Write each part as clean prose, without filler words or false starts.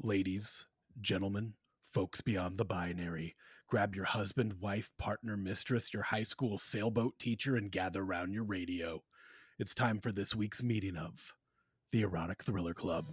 Ladies, gentlemen, folks beyond the binary, grab your husband, wife, partner, mistress, your high school sailboat teacher, and gather round your radio. It's time for this week's meeting of the Erotic Thriller Club.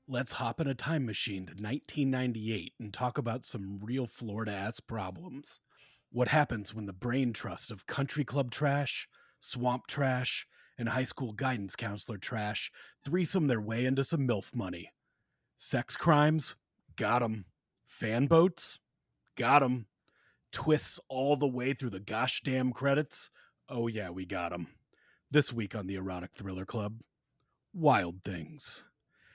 Let's hop in a time machine to 1998 and talk about some real Florida-ass problems. What happens when the brain trust of country club trash, swamp trash, and high school guidance counselor trash threesome their way into some MILF money? Sex crimes? Got 'em. Fan boats? Got 'em. Twists all the way through the gosh damn credits? Oh yeah, we got 'em. This week on the Erotic Thriller Club, Wild Things.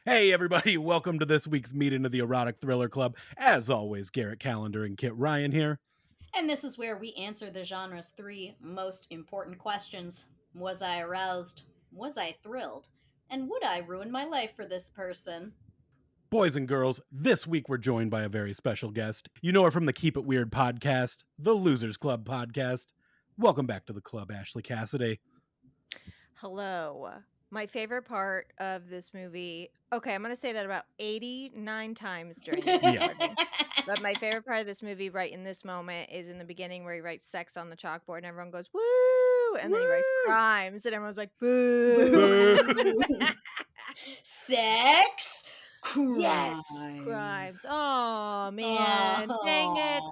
Hey everybody, welcome to this week's meeting of the Erotic Thriller Club. As always, Garrett Callender and Kit Ryan here. And this is where we answer the genre's three most important questions. Was I aroused? Was I thrilled? And would I ruin my life for this person? Boys and girls, this week we're joined by a very special guest. You know her from the Keep It Weird podcast, the Losers Club podcast. Welcome back to the club, Ashley Casseday. Hello. My favorite part of this movie, okay, I'm going to say that about 89 times during this recording. But my favorite part of this movie right in this moment is in the beginning where he writes sex on the chalkboard and everyone goes, woo! And then he writes crimes and everyone's like, boo! Sex? Crimes. Yes, crimes. Oh, man. Dang it.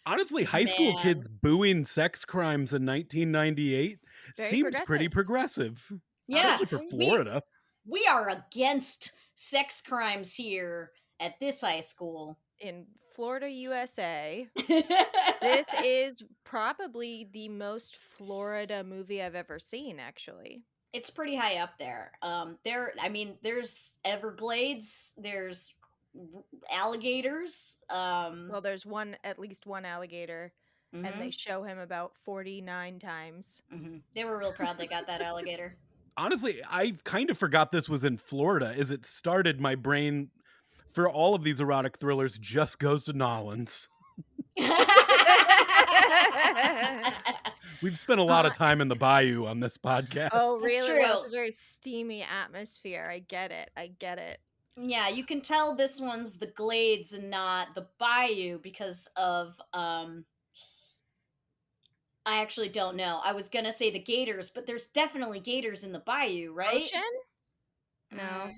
Honestly, high school kids booing sex crimes in 1998 seems pretty progressive. Yeah. Especially for Florida. We are against sex crimes here at this high school. In Florida, USA. This is probably the most Florida movie I've ever seen, actually. It's pretty high up there. There's Everglades, there's alligators. Well, there's at least one alligator, and they show him about 49 times. They were real proud they got that alligator. Honestly, I kind of forgot this was in Florida. As it started, my brain, for all of these erotic thrillers, just goes to Nolans. We've spent a lot of time in the bayou on this podcast. Oh, really? Well, it's a very steamy atmosphere. I get it. Yeah, you can tell this one's the Glades and not the bayou because of, I actually don't know. I was going to say the gators, but there's definitely gators in the bayou, right? Ocean? No.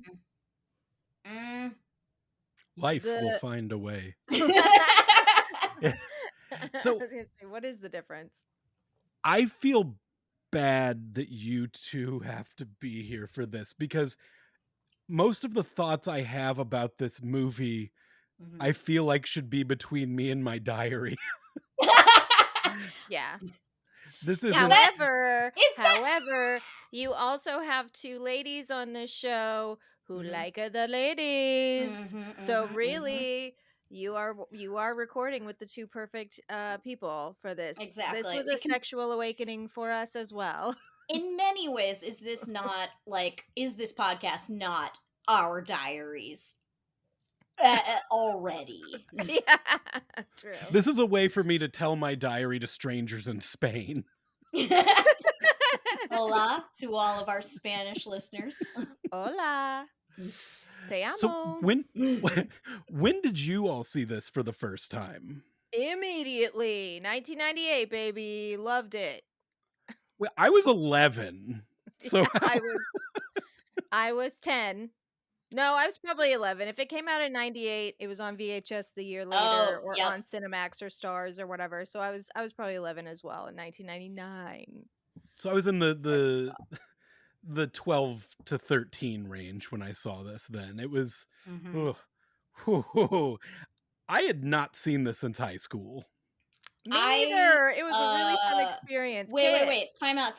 Life will find a way. So, I was going to say, what is the difference? I feel bad that you two have to be here for this because most of the thoughts I have about this movie, I feel like should be between me and my diary. Yeah. This is however, you also have two ladies on this show who like the ladies. So really, you are recording with the two perfect people for this. Exactly. This was a sexual awakening for us as well. In many ways, is this podcast not our diaries? Already. Yeah, true. This is a way for me to tell my diary to strangers in Spain. Hola to all of our Spanish listeners. Hola. Te amo. So when did you all see this for the first time? Immediately. 1998, baby. Loved it. Well, I was 11. So I was 10. No, I was probably 11. If it came out in 98, it was on VHS the year later on Cinemax or Stars or whatever. So I was probably 11 as well in 1999. So I was in That's the 12 to 13 range when I saw this then. It was all. Mm-hmm. oh, whew. I had not seen this since high school. Me I neither. It was a really fun experience. Kit, wait. Time out.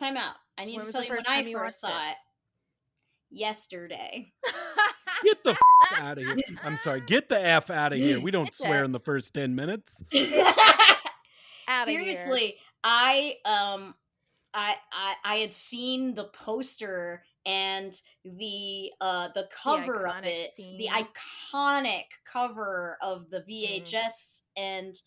I need when to was tell the you when first I time you first watched saw it. Yesterday. Get the out of here. I'm sorry. Get the F out of here. We don't Get the swear F- in the first 10 minutes. Outta here. Seriously, I had seen the poster and the cover of iconic it, the scene. iconic cover of the Mm. VHS, and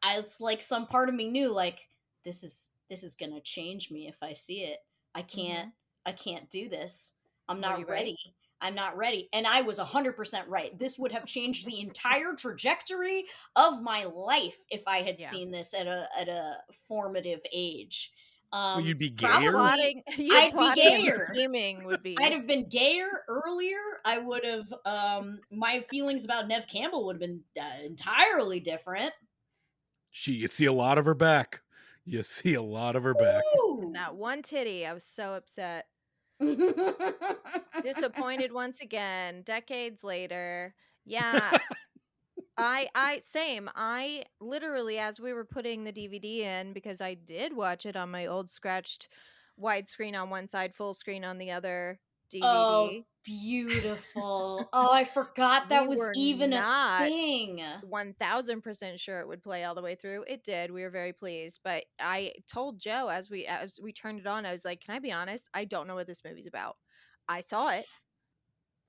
it's like some part of me knew like this is gonna change me if I see it. I can't Mm-hmm. I can't do this. I'm Were you not right? ready. I'm not ready. And I was 100% right. This would have changed the entire trajectory of my life if I had Yeah. seen this at a formative age. Well, you'd be Your gayer. Probably your I'd be plotting and gayer. scheming would I'd be. have been gayer earlier. I would have my feelings about Nev Campbell would have been entirely different. You see a lot of her back. You see a lot of her back. And Ooh. that one titty, I was so upset. Disappointed once again, decades later. Yeah, same. I literally, as we were putting the DVD in, because I did watch it on my old scratched widescreen on one side, full screen on the other Oh, DVD. beautiful. Oh, I forgot We that was were even a not thing. 1000% sure it would play all the way through. It did. We were very pleased. But I told Joe as we turned it on, I was like, "Can I be honest? I don't know what this movie's about. I saw it,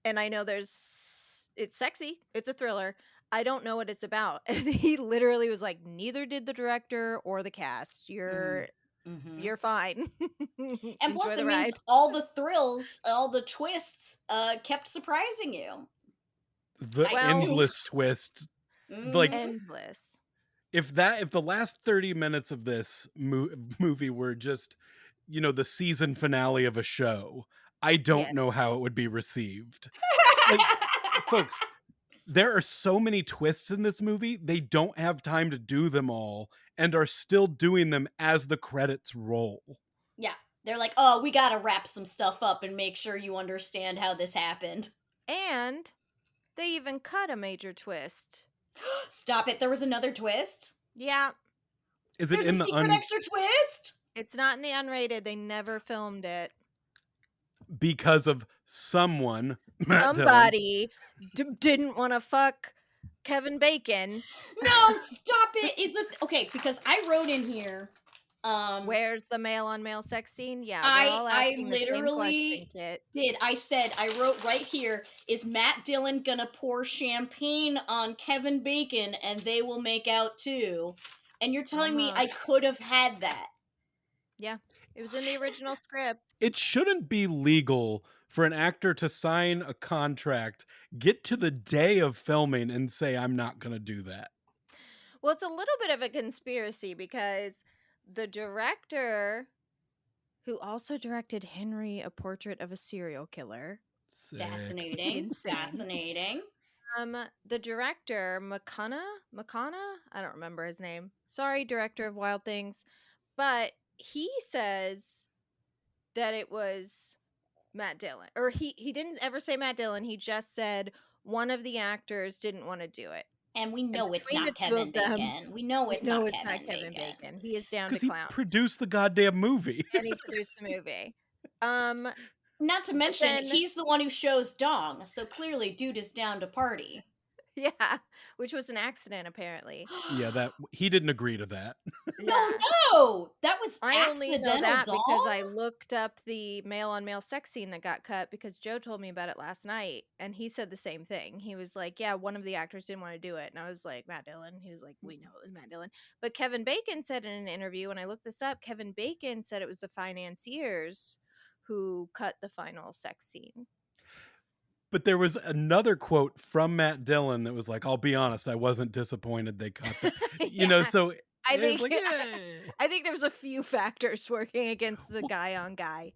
and I know it's sexy. It's a thriller. I don't know what it's about." And he literally was like, "Neither did the director or the cast. Mm-hmm. You're fine. And Enjoy plus, the it means ride." all the thrills, all the twists, kept surprising you. The I Well, still. endless twist. Like Mm-hmm. endless. if the last 30 minutes of this movie were just, the season finale of a show, I don't Yes. know how it would be received. Like, folks, there are so many twists in this movie, they don't have time to do them all and are still doing them as the credits roll. Yeah, they're like, oh, we gotta wrap some stuff up and make sure you understand how this happened. And they even cut a major twist. Stop it! There was another twist. Yeah, Is it There's a in the secret extra twist. it's not in the unrated. They never filmed it. because of someone, Matt Dillon. Somebody didn't want to fuck Kevin Bacon. No, stop it! Okay? Because I wrote in here. Where's the male on male sex scene? Yeah, we're I all I asking the same question, literally Kit. did. I wrote right here, is Matt Dillon gonna pour champagne on Kevin Bacon and they will make out too? And you're telling me I Almost. could have had that. Yeah, it was in the original script. It shouldn't be legal for an actor to sign a contract, get to the day of filming, and say, I'm not going to do that. Well, it's a little bit of a conspiracy because the director, who also directed Henry, A Portrait of a Serial Killer, Sick. Fascinating. Insane. Fascinating. The director, McConaughey, I don't remember his name. Sorry, director of Wild Things. But he says that it was Matt Dillon. Or he didn't ever say Matt Dillon. He just said one of the actors didn't want to do it. And we And know it's between the not two Kevin of them, Bacon. We know we it's know not it's not Kevin Kevin Bacon. Bacon. He is down to Because he clown. produced the goddamn movie. And he produced the movie. Not to mention, then- he's the one who shows Dong, so clearly dude is down to party. Yeah, which was an accident apparently. Yeah, that he didn't agree to that. No, that was I only know accidental, that Dong. because I looked up the male on male sex scene that got cut because Joe told me about it last night and he said the same thing. He was like, yeah, one of the actors didn't want to do it. And I was like, Matt Dillon. He was like, we know it was Matt Dillon. But Kevin Bacon said in an interview, when I looked this up, Kevin Bacon said it was the financiers who cut the final sex scene. But there was another quote from Matt Dillon that was like, I'll be honest, I wasn't disappointed they cut the, Yeah. so I it was think like, I think there's a few factors working against the guy on guy,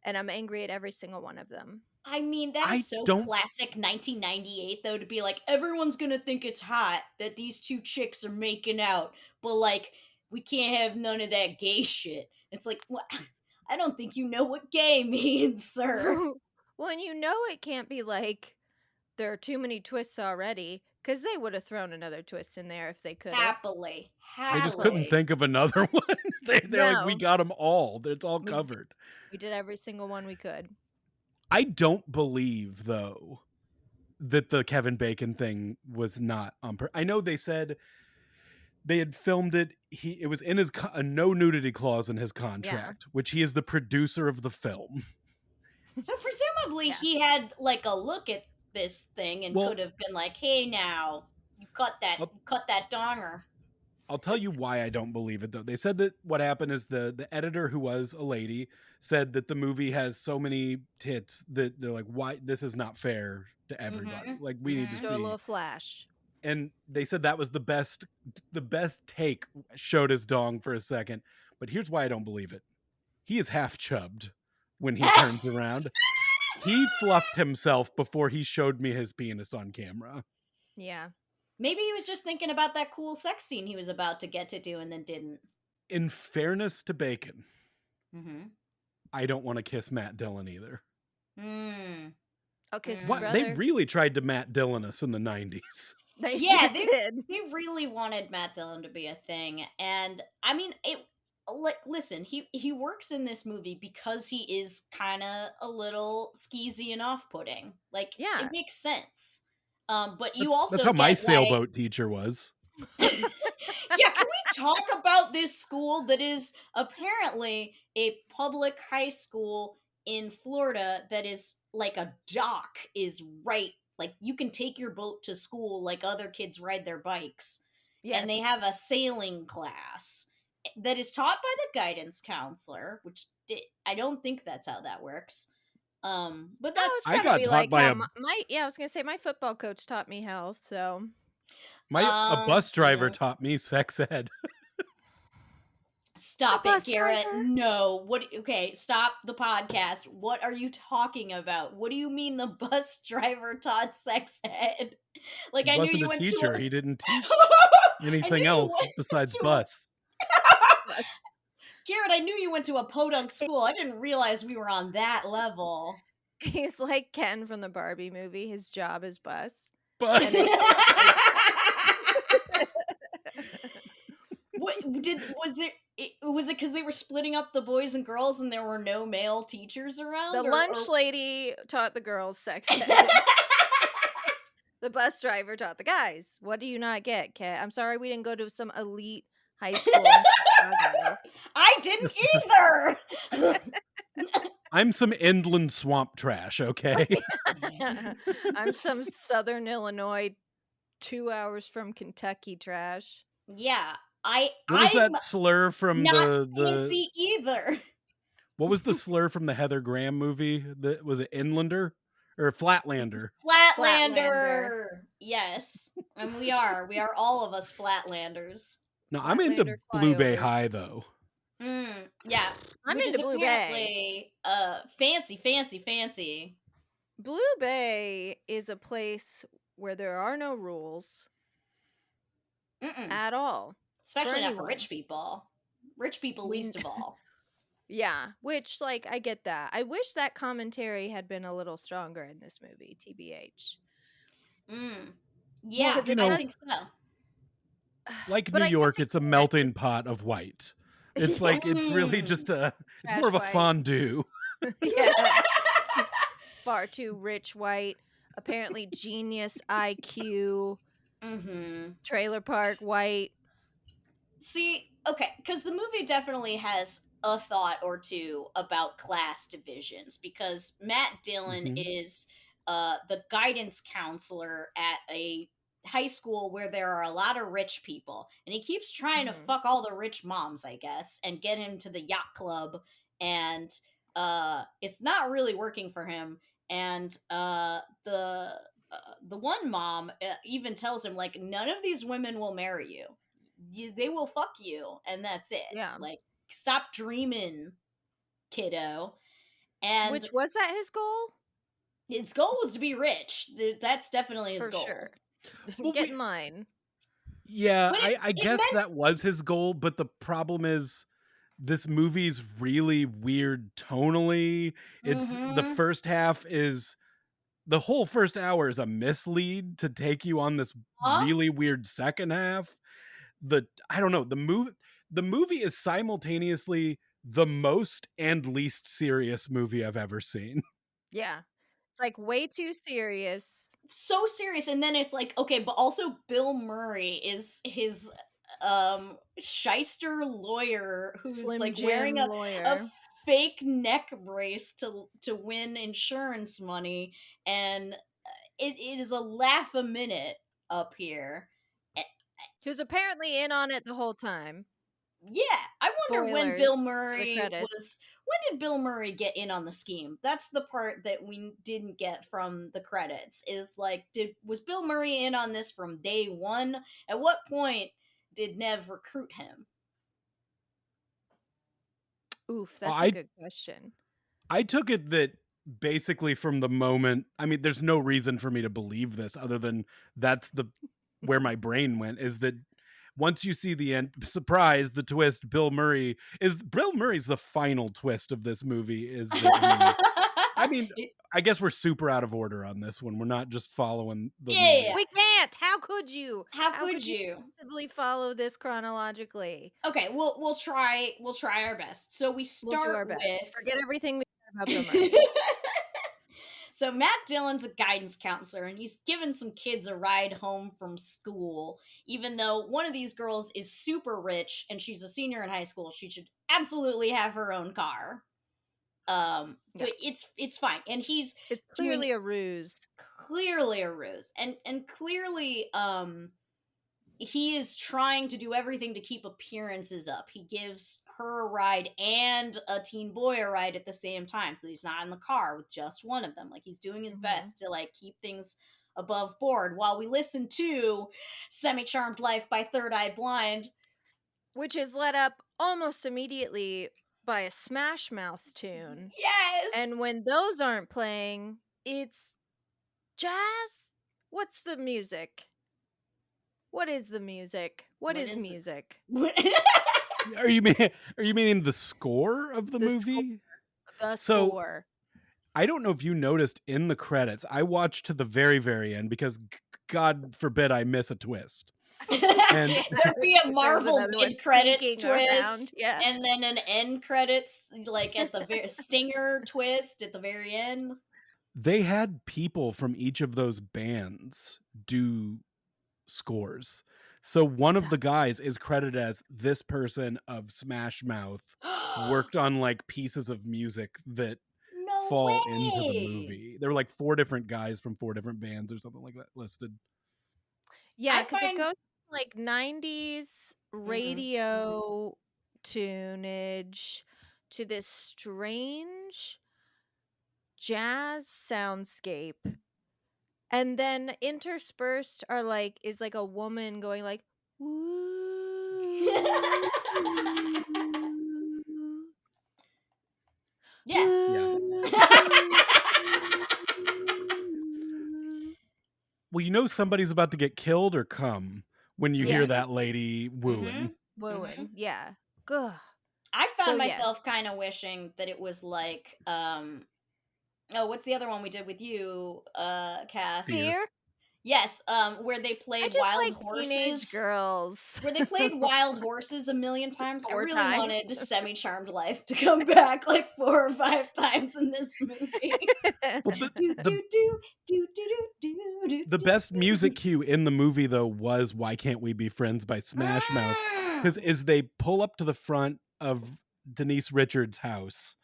and I'm angry at every single one of them. I mean, that I is so don't- classic 1998, though, to be like, everyone's gonna think it's hot that these two chicks are making out, but like, we can't have none of that gay shit. It's like, what? I don't think you know what gay means, sir. Well, and it can't be like there are too many twists already, because they would have thrown another twist in there if they could have. Happily. They just couldn't think of another one. They're like, we No. got them all. It's all We covered. We did every single one we could. I don't believe, though, that the Kevin Bacon thing was not on purpose. I know they said they had filmed it. It was in his a no nudity clause in his contract, which he is the producer of the film. So presumably he had like a look at this thing and could have been like, "Hey, now you've cut that donger." I'll tell you why I don't believe it, though. They said that what happened is the editor, who was a lady, said that the movie has so many tits that they're like, "Why? This is not fair to everybody. Like, we need to see a little flash." And they said that was the best take, showed his dong for a second. But here's why I don't believe it. He is half chubbed when he turns around. He fluffed himself before he showed me his penis on camera. Yeah. Maybe he was just thinking about that cool sex scene he was about to get to do and then didn't. In fairness to Bacon, I don't want to kiss Matt Dillon either. Oh, kiss his brother? They really tried to Matt Dillon us in the 90s. They did. They really wanted Matt Dillon to be a thing. And I mean, listen, he works in this movie because he is kind of a little skeezy and off-putting. Like, it makes sense. But you also that's how my sailboat teacher was. Yeah, can we talk about this school that is apparently a public high school in Florida that is like a dock is right, like you can take your boat to school like other kids ride their bikes. Yes. And they have a sailing class that is taught by the guidance counselor, which I don't think that's how that works. But that's I got taught like, by I was gonna say my football coach taught me health, so a bus driver taught me sex ed. Stop it, Garrett. Driver? No. Okay, stop the podcast. What are you talking about? What do you mean the bus driver taught sex ed? Like, he I knew you a went teacher. to He didn't teach anything else besides bus. Garrett, I knew you went to a podunk school. I didn't realize we were on that level. He's like Ken from the Barbie movie. His job is bus. Bus. Was it because they were splitting up the boys and girls and there were no male teachers around? The lunch lady taught the girls sex ed. The bus driver taught the guys. What do you not get, Kat? I'm sorry we didn't go to some elite high school in Chicago. I didn't either. I'm some inland swamp trash, okay? I'm some Southern Illinois, 2 hours from Kentucky trash. Yeah, what was that slur from not fancy either? What was the slur from the Heather Graham movie? Was it Inlander or Flatlander? Flatlander. Yes, and we are all of us Flatlanders. No, I'm into Blue Bay High though. Yeah, I'm into Blue Bay. Fancy. Blue Bay is a place where there are no rules at all. Especially not for rich people. Rich people least of all. Yeah, which, like, I get that. I wish that commentary had been a little stronger in this movie, TBH. Yeah, I think so. Like New York, it's a melting pot of white. It's like, it's really just it's more of a fondue. Yeah. Far too rich white. Apparently genius IQ. Trailer park white. See, okay, because the movie definitely has a thought or two about class divisions, because Matt Dillon is the guidance counselor at a high school where there are a lot of rich people, and he keeps trying to fuck all the rich moms, I guess, and get him to the yacht club, and it's not really working for him. And the one mom even tells him, like, none of these women will marry you. They will fuck you, and that's it. Yeah. Like, stop dreaming, kiddo. And which was that his goal? His goal was to be rich. That's definitely his goal. Sure. Get in line. Yeah, I guess that was his goal, but the problem is this movie's really weird tonally. It's the Mm-hmm. first half is the whole first hour is a mislead to take you on this Huh? really weird second half. I don't know, the movie is simultaneously the most and least serious movie I've ever seen. Yeah. It's like way too serious. So serious, and then it's like, okay, but also Bill Murray is his shyster lawyer who's Slim like wearing Jim a lawyer. fake neck brace to win insurance money, and it is a laugh a minute up here. Eh, Who's apparently in on it the whole time. Yeah, I wonder when Spoilers Bill for the Murray credits. was. When did Bill Murray get in on the scheme? That's the part that we didn't get from the credits. Is like, was Bill Murray in on this from day one? At what point did Nev recruit him? Oof, that's a I good question. I took it that basically from the moment, I mean, there's no reason for me to believe this other than that's the where my brain went, is that once you see the end, surprise, the twist, Bill Murray's the final twist of this movie, is that I mean, It- I guess we're super out of order on this one. We're not just following the movie. yeah. We can't. How could you? How How could could you you? possibly follow this chronologically? Okay, we'll try our best. So we We'll do start our best. with Forget everything we said about Bill Murray. So Matt Dillon's a guidance counselor and he's given some kids a ride home from school. Even though one of these girls is super rich and she's a senior in high school, she should absolutely have her own car. Yeah. But it's fine. And he's It's doing clearly a ruse. clearly a ruse. And clearly he is trying to do everything to keep appearances up. He gives her a ride and a teen boy a ride at the same time, so that he's not in the car with just one of them. Like, he's doing his Mhm. best to like keep things above board while we listen to Semi Charmed Life by Third Eye Blind. Which is led up almost immediately by a Smash Mouth tune. Yes. And when those aren't playing, it's jazz? What's the music? What is the music? What What is is it? music? Are you mean are you meaning the score of the The score. movie? The So score. I don't know if you noticed in the credits, I watched to the very, very end because God forbid I miss a twist. And There'd be a There's Marvel another one mid credits sneaking around. twist, Yeah. and then an end credits, like at the very stinger twist at the very end. they had people from each of those bands do scores. So one of So the guys is credited as this person of Smash Mouth worked on like pieces of music that No fall into the way. movie. There were like 4 different guys from 4 different bands or something like that listed. yeah, I because it find goes from, like 90s Mhm. radio tunage to this strange jazz soundscape. And then interspersed is like a woman going like woo, Yeah. Yeah. woo. Well, you know somebody's about to get killed or come when you hear Yes, Mhm. that lady Mhm. wooing. Mhm. wooing. Yeah. Gah. I So found yes, myself kind of wishing that it was like oh, what's the other one we did with you, Cass? Fear. fear. Yes, where they I played just Wild like teenage Horses. girls. Where they played Wild Horses a million times. I 4 really times. wanted Semi Charmed Life to come back like 4 or 5 times in this movie. Well, Do the do do do do do do the do best music do. cue in the movie though was "Why Can't We Be Friends" by Smash Mouth, because Mm. as they pull up to the front of Denise Richards' house,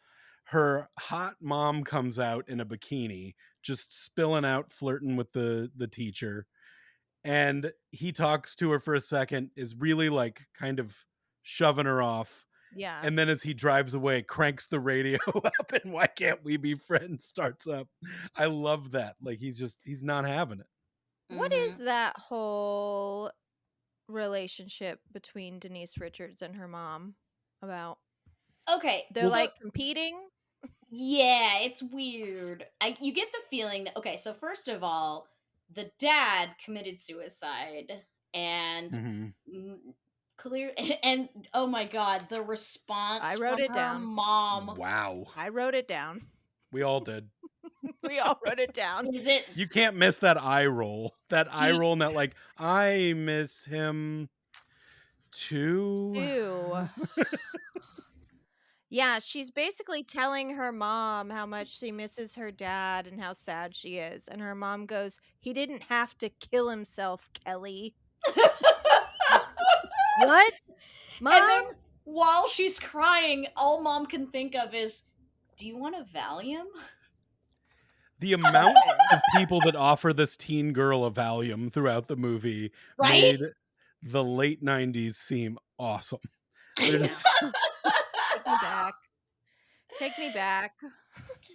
her hot mom comes out in a bikini, just spilling out, flirting with the teacher, and he talks to her for a second, is really like kind of shoving her off, Yeah. and then as he drives away, cranks the radio up, and "Why Can't We Be Friends" starts up. I love that. Like he's not having it. What is Mhm. that whole relationship between Denise Richards and her mom about? Okay, They're Well, so like competing? yeah, it's weird. You get the feeling that okay, so first of all, the dad committed suicide, and mhm. mm, Clear and oh my god, the I response wrote from it her down. mom. Wow. I wrote it down. We all did. We all wrote it down. Is it You can't miss that eye roll. That do eye you, roll and that like, I miss him too. Ew. Yeah, she's basically telling her mom how much she misses her dad and how sad she is. And her mom goes, "He didn't have to kill himself, Kelly." What? and Mom? then while she's crying, all mom can think of is, do you want a Valium? The amount Okay. of people that offer this teen girl a Valium throughout the movie Right? made the late 90s seem awesome. I They're know. just Take me back. Take me back.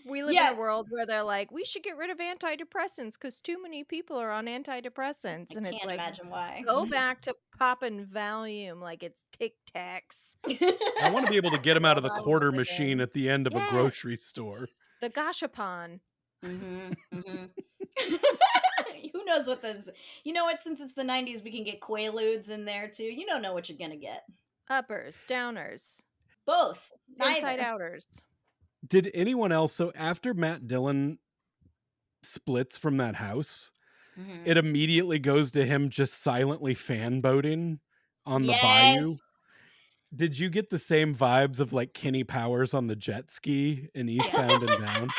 We live in Yeah, a world where they're like, we should get rid of antidepressants because too many people are on antidepressants. I And it's can't like, imagine why. go back to popping Valium like it's Tic Tacs. I want to be able to get them out of World the I quarter live machine in. at the end of a Yes, grocery store. the Gashapon. Who knows what this? You know what? Since it's the '90s, we can get Quaaludes in there too. You don't know what you're gonna get. Uppers, downers, Both, inside neither. outers. Did anyone else? So after Matt Dillon splits from that house, it Mhm. immediately goes to him just silently fan boating on the bayou. Yes. Did you get the same vibes of like Kenny Powers on the jet ski in Yeah, Eastbound and Down?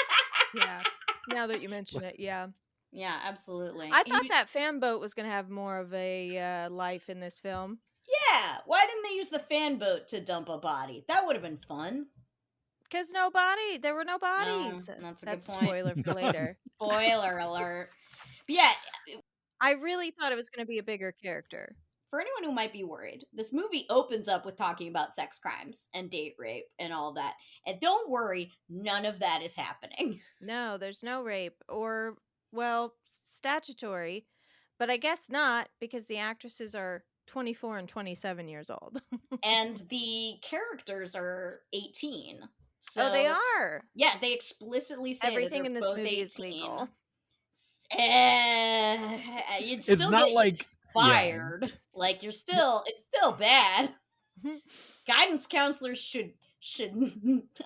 yeah. Now that you mention it, yeah. Yeah, absolutely. I thought that fan boat was going to have more of a life in this film. Yeah. Why didn't they use the fan boat to dump a body? That would have been fun. Because there were no No, bodies. that's a good That's a point. spoiler for None. later. Spoiler alert. But yeah, I really thought it was going to be a bigger character. for anyone who might be worried, this movie opens up with talking about sex crimes and date rape and all that. And don't worry, none of that is happening. No, there's no rape or, well, statutory, but I guess not because the actresses are 24 and 27 years old. And the characters are 18. Oh, they So, are. yeah, they explicitly say that Everything they're in this both movie is 18. legal. You'd It's still not get you like fired. Like it's still bad. Guidance counselors should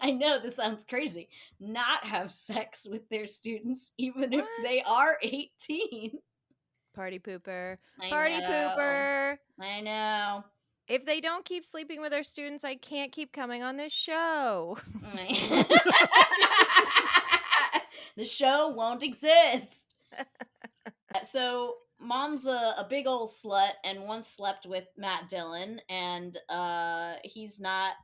I know this sounds crazy, not have sex with their students even if they What? are 18. Party pooper. I Party know. pooper. I know. If they don't keep sleeping with their students, I can't keep coming on this show. The show won't exist. So mom's a big old slut and once slept with Matt Dillon and he's not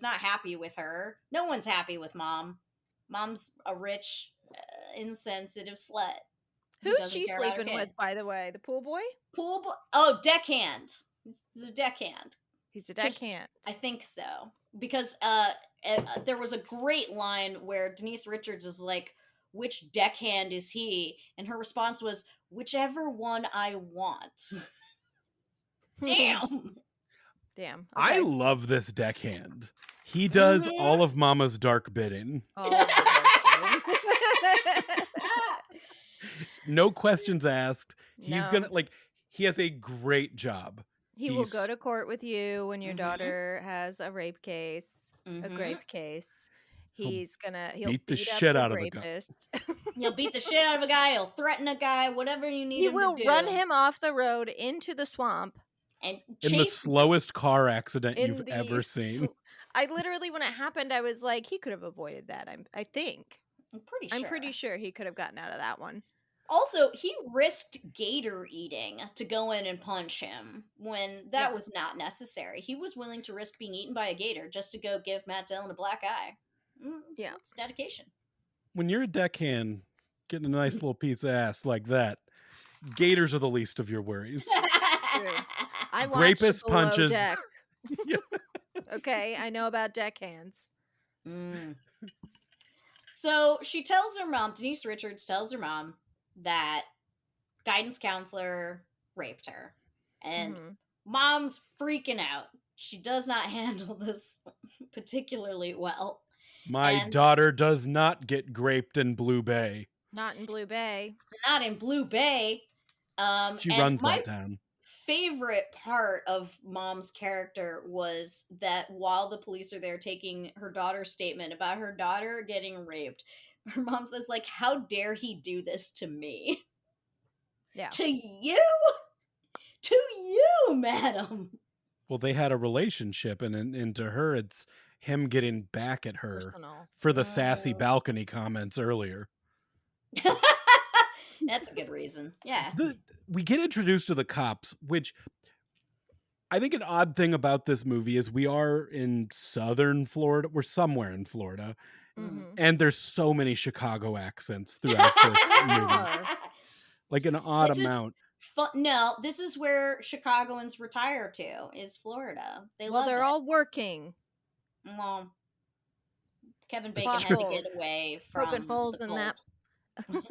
happy with her. No one's happy with mom. Mom's a rich insensitive slut who Who's doesn't she care about her sleeping kid. with, by the way? The pool boy? Deckhand. He's a deckhand. He's a 'Cause deckhand. I think so because there was a great line where Denise Richards was like, "Which deckhand is he?" And her response was, "Whichever one I want." Damn. Damn. I Okay. love this deckhand. He does all of Mama's dark bidding. All of the dark bidding. No questions asked. He's No. gonna like he has a great job. He will go to court with you when your Mhm. daughter has a rape case, a Mhm. grape case. He'll He'll beat the beat up shit the out of the guy. rapist. He'll beat the shit out of a guy. He'll threaten a guy. Whatever you need He him will to do. run him off the road into the swamp. And In the chase. slowest car accident you've In the ever seen. I literally, when it happened, I was like, he could have avoided that. I think. I'm pretty I'm sure. pretty sure he could have gotten out of that one. Also, he risked gator eating to go in and punch him when that Yeah. was not necessary. He was willing to risk being eaten by a gator just to go give Matt Dillon a black eye. Yeah. That's dedication. When you're a deckhand getting a nice little piece of ass like that, gators are the least of your worries. True. I watched Grapist Below punches. Deck. Yeah. Okay, I know about deckhands. So she tells her mom, Denise Richards tells her mom that guidance counselor raped her. And mom's freaking out. She does not handle this particularly well. My daughter does not get graped in Blue Bay. Not in Blue Bay. Not in Blue Bay. She and runs my that town. favorite part of Mom's character was that while the police are there taking her daughter's statement about her daughter getting raped, her mom says, like, how dare he do this to me? Yeah. To you? To you, madam. Well, they had a relationship, and to her, it's him getting back at her Personal. for the sassy balcony comments earlier. That's a good reason. Yeah. We get introduced to the cops, which I think an odd thing about this movie is we are in southern Florida. We're somewhere in Florida, Mm. and there's so many Chicago accents throughout this movie, like an odd This is amount. no, this is where Chicagoans retire to, is Florida. They Well, love they're it. all working. Well, Kevin That's Bacon Plot had to holes. get away Poking from holes the in that. cold.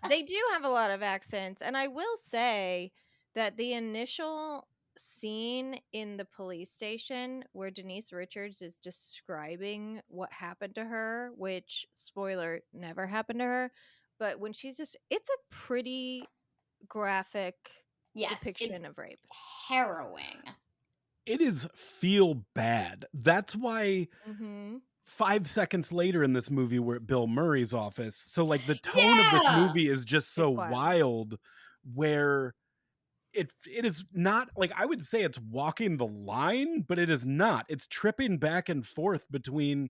They do have a lot of accents, and I will say that the initial scene in the police station where Denise Richards is describing what happened to her, which, spoiler, never happened to her, but when she's just, it's a pretty graphic Yes, it's depiction of rape. harrowing. It is feel bad. That's why Mm-hmm. 5 seconds later in this movie, we're at Bill Murray's office. So, like, the tone of this Yeah! movie is just so It's wild. wild, where it is not like, I would say it's walking the line, but it is not. It's tripping back and forth between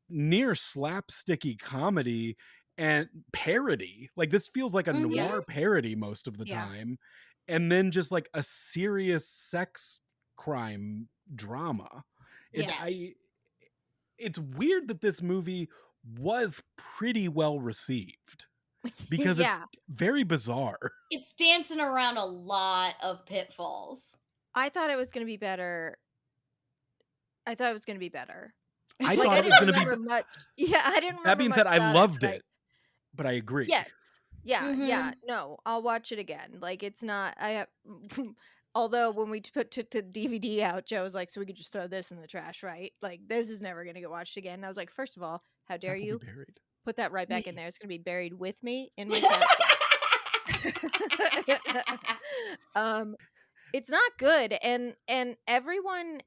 near slapsticky comedy and parody. Like, this feels like a Mhm. noir parody most of the Yeah. time, and then just like a serious sex crime drama. Yes. It's weird that this movie was pretty well received because it's Yeah. very bizarre. It's dancing around a lot of pitfalls. I thought it was going to be better. I thought it was going to be better. I Like, thought I it was didn't going to be. remember much. Yeah, I didn't That remember being much said, I about it, loved but it, but I agree. yes. Yeah, yeah. Mhm. No, I'll watch it again. Like, it's not, I have, although when we took the DVD out, Joe was like, so we could just throw this in the trash, right? Like, this is never going to get watched again. And I was like, first of all, how dare That will be you buried. put that right back in there? It's going to be buried with me in my casket. It's not good. And everyone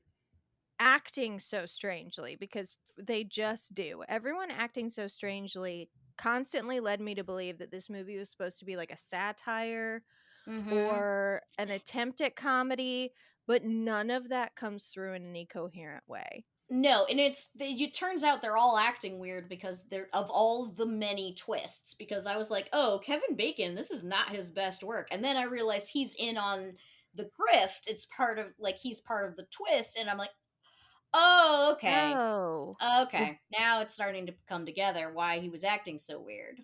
acting so strangely, because they just do. Everyone acting so strangely constantly led me to believe that this movie was supposed to be like a satire Mhm. or an attempt at comedy, but none of that comes through in any coherent way. No, and it turns out they're all acting weird because they're of all the many twists. Because I was like, oh, Kevin Bacon, this is not his best work, and then I realized he's in on the grift. It's part of, like, he's part of the twist, and I'm like, oh, okay, Oh. Well, okay. Now it's starting to come together why he was acting so weird.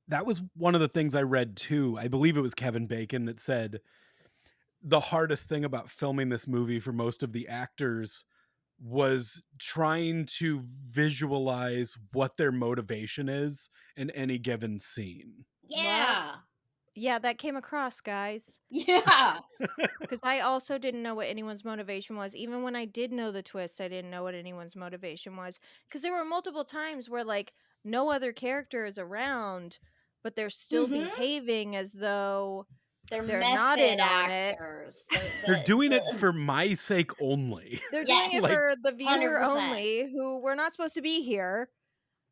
that was one of the things I read too. I believe it was Kevin Bacon that said the hardest thing about filming this movie for most of the actors was trying to visualize what their motivation is in any given scene. Well, Yeah, yeah, that came across, guys. yeah. Because I also didn't know what anyone's motivation was. Even when I did know the twist, I didn't know what anyone's motivation was. Because there were multiple times where, like, no other character is around, but they're still Hmm. behaving as though They're they're not method in on it. actors. They're doing it The for my sake only. They're doing it yes, Like, for the viewer 100%. only, who we're not supposed to be here.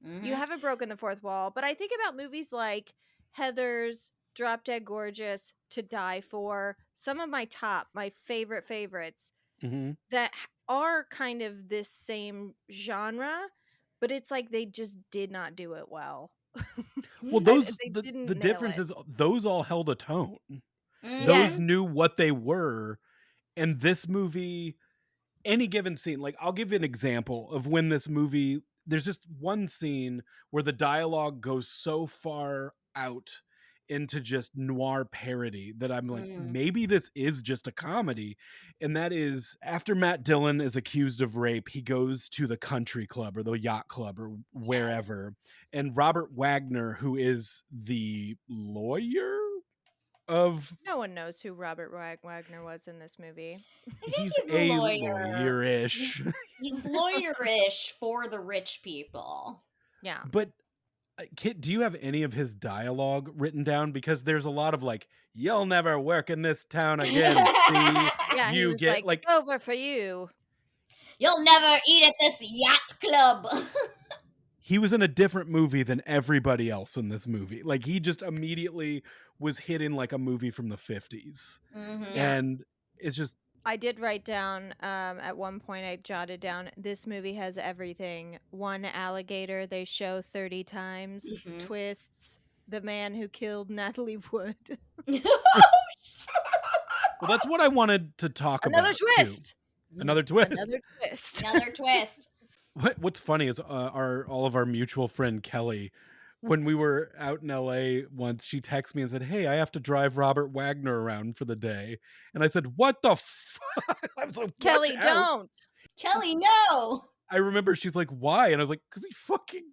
You Hmm. haven't broken the fourth wall. But I think about movies like Heather's, Drop Dead Gorgeous, To Die For, some of my favorite favorites mhm. that are kind of this same genre, but it's like they just did not do it well. Well, They the didn't nail difference it. is those all held a tone. Yes. Those knew what they were, and this movie, any given scene, like, I'll give you an example of when this movie, there's just one scene where the dialogue goes so far out into just noir parody that I'm like, Mm. maybe this is just a comedy. And that is, after Matt Dillon is accused of rape, he goes to the country club or the yacht club or Yes. wherever, and Robert Wagner, who is the lawyer of, No one knows who Robert Wagner was in this movie. I think he's he's the a lawyer. lawyer-ish. He's lawyer-ish for the rich people. Yeah. But Kit, do you have any of his dialogue written down? Because there's a lot of like, "You'll never work in this town again." See, Yeah, he you was get like, like "It's over for you." You'll never eat at this yacht club. he was in a different movie than everybody else in this movie. Like he just immediately was hidden like a movie from the 50s. Yeah. And it's just I did write down, at one point I jotted down, this movie has everything. One alligator they show 30 times, twists, the man who killed Natalie Wood. well, that's what I wanted to talk Another about too. twist! Another twist. Another twist. Another twist. What's funny is all of our mutual friend Kelly, when we were out in LA once, she texted me and said, "Hey, I have to drive Robert Wagner around for the day." And I said, "What the fuck?" I was like, "Watch Kelly, out." don't! Kelly, no. I remember she's like, "Why?" And I was like, "'Cause he fucking."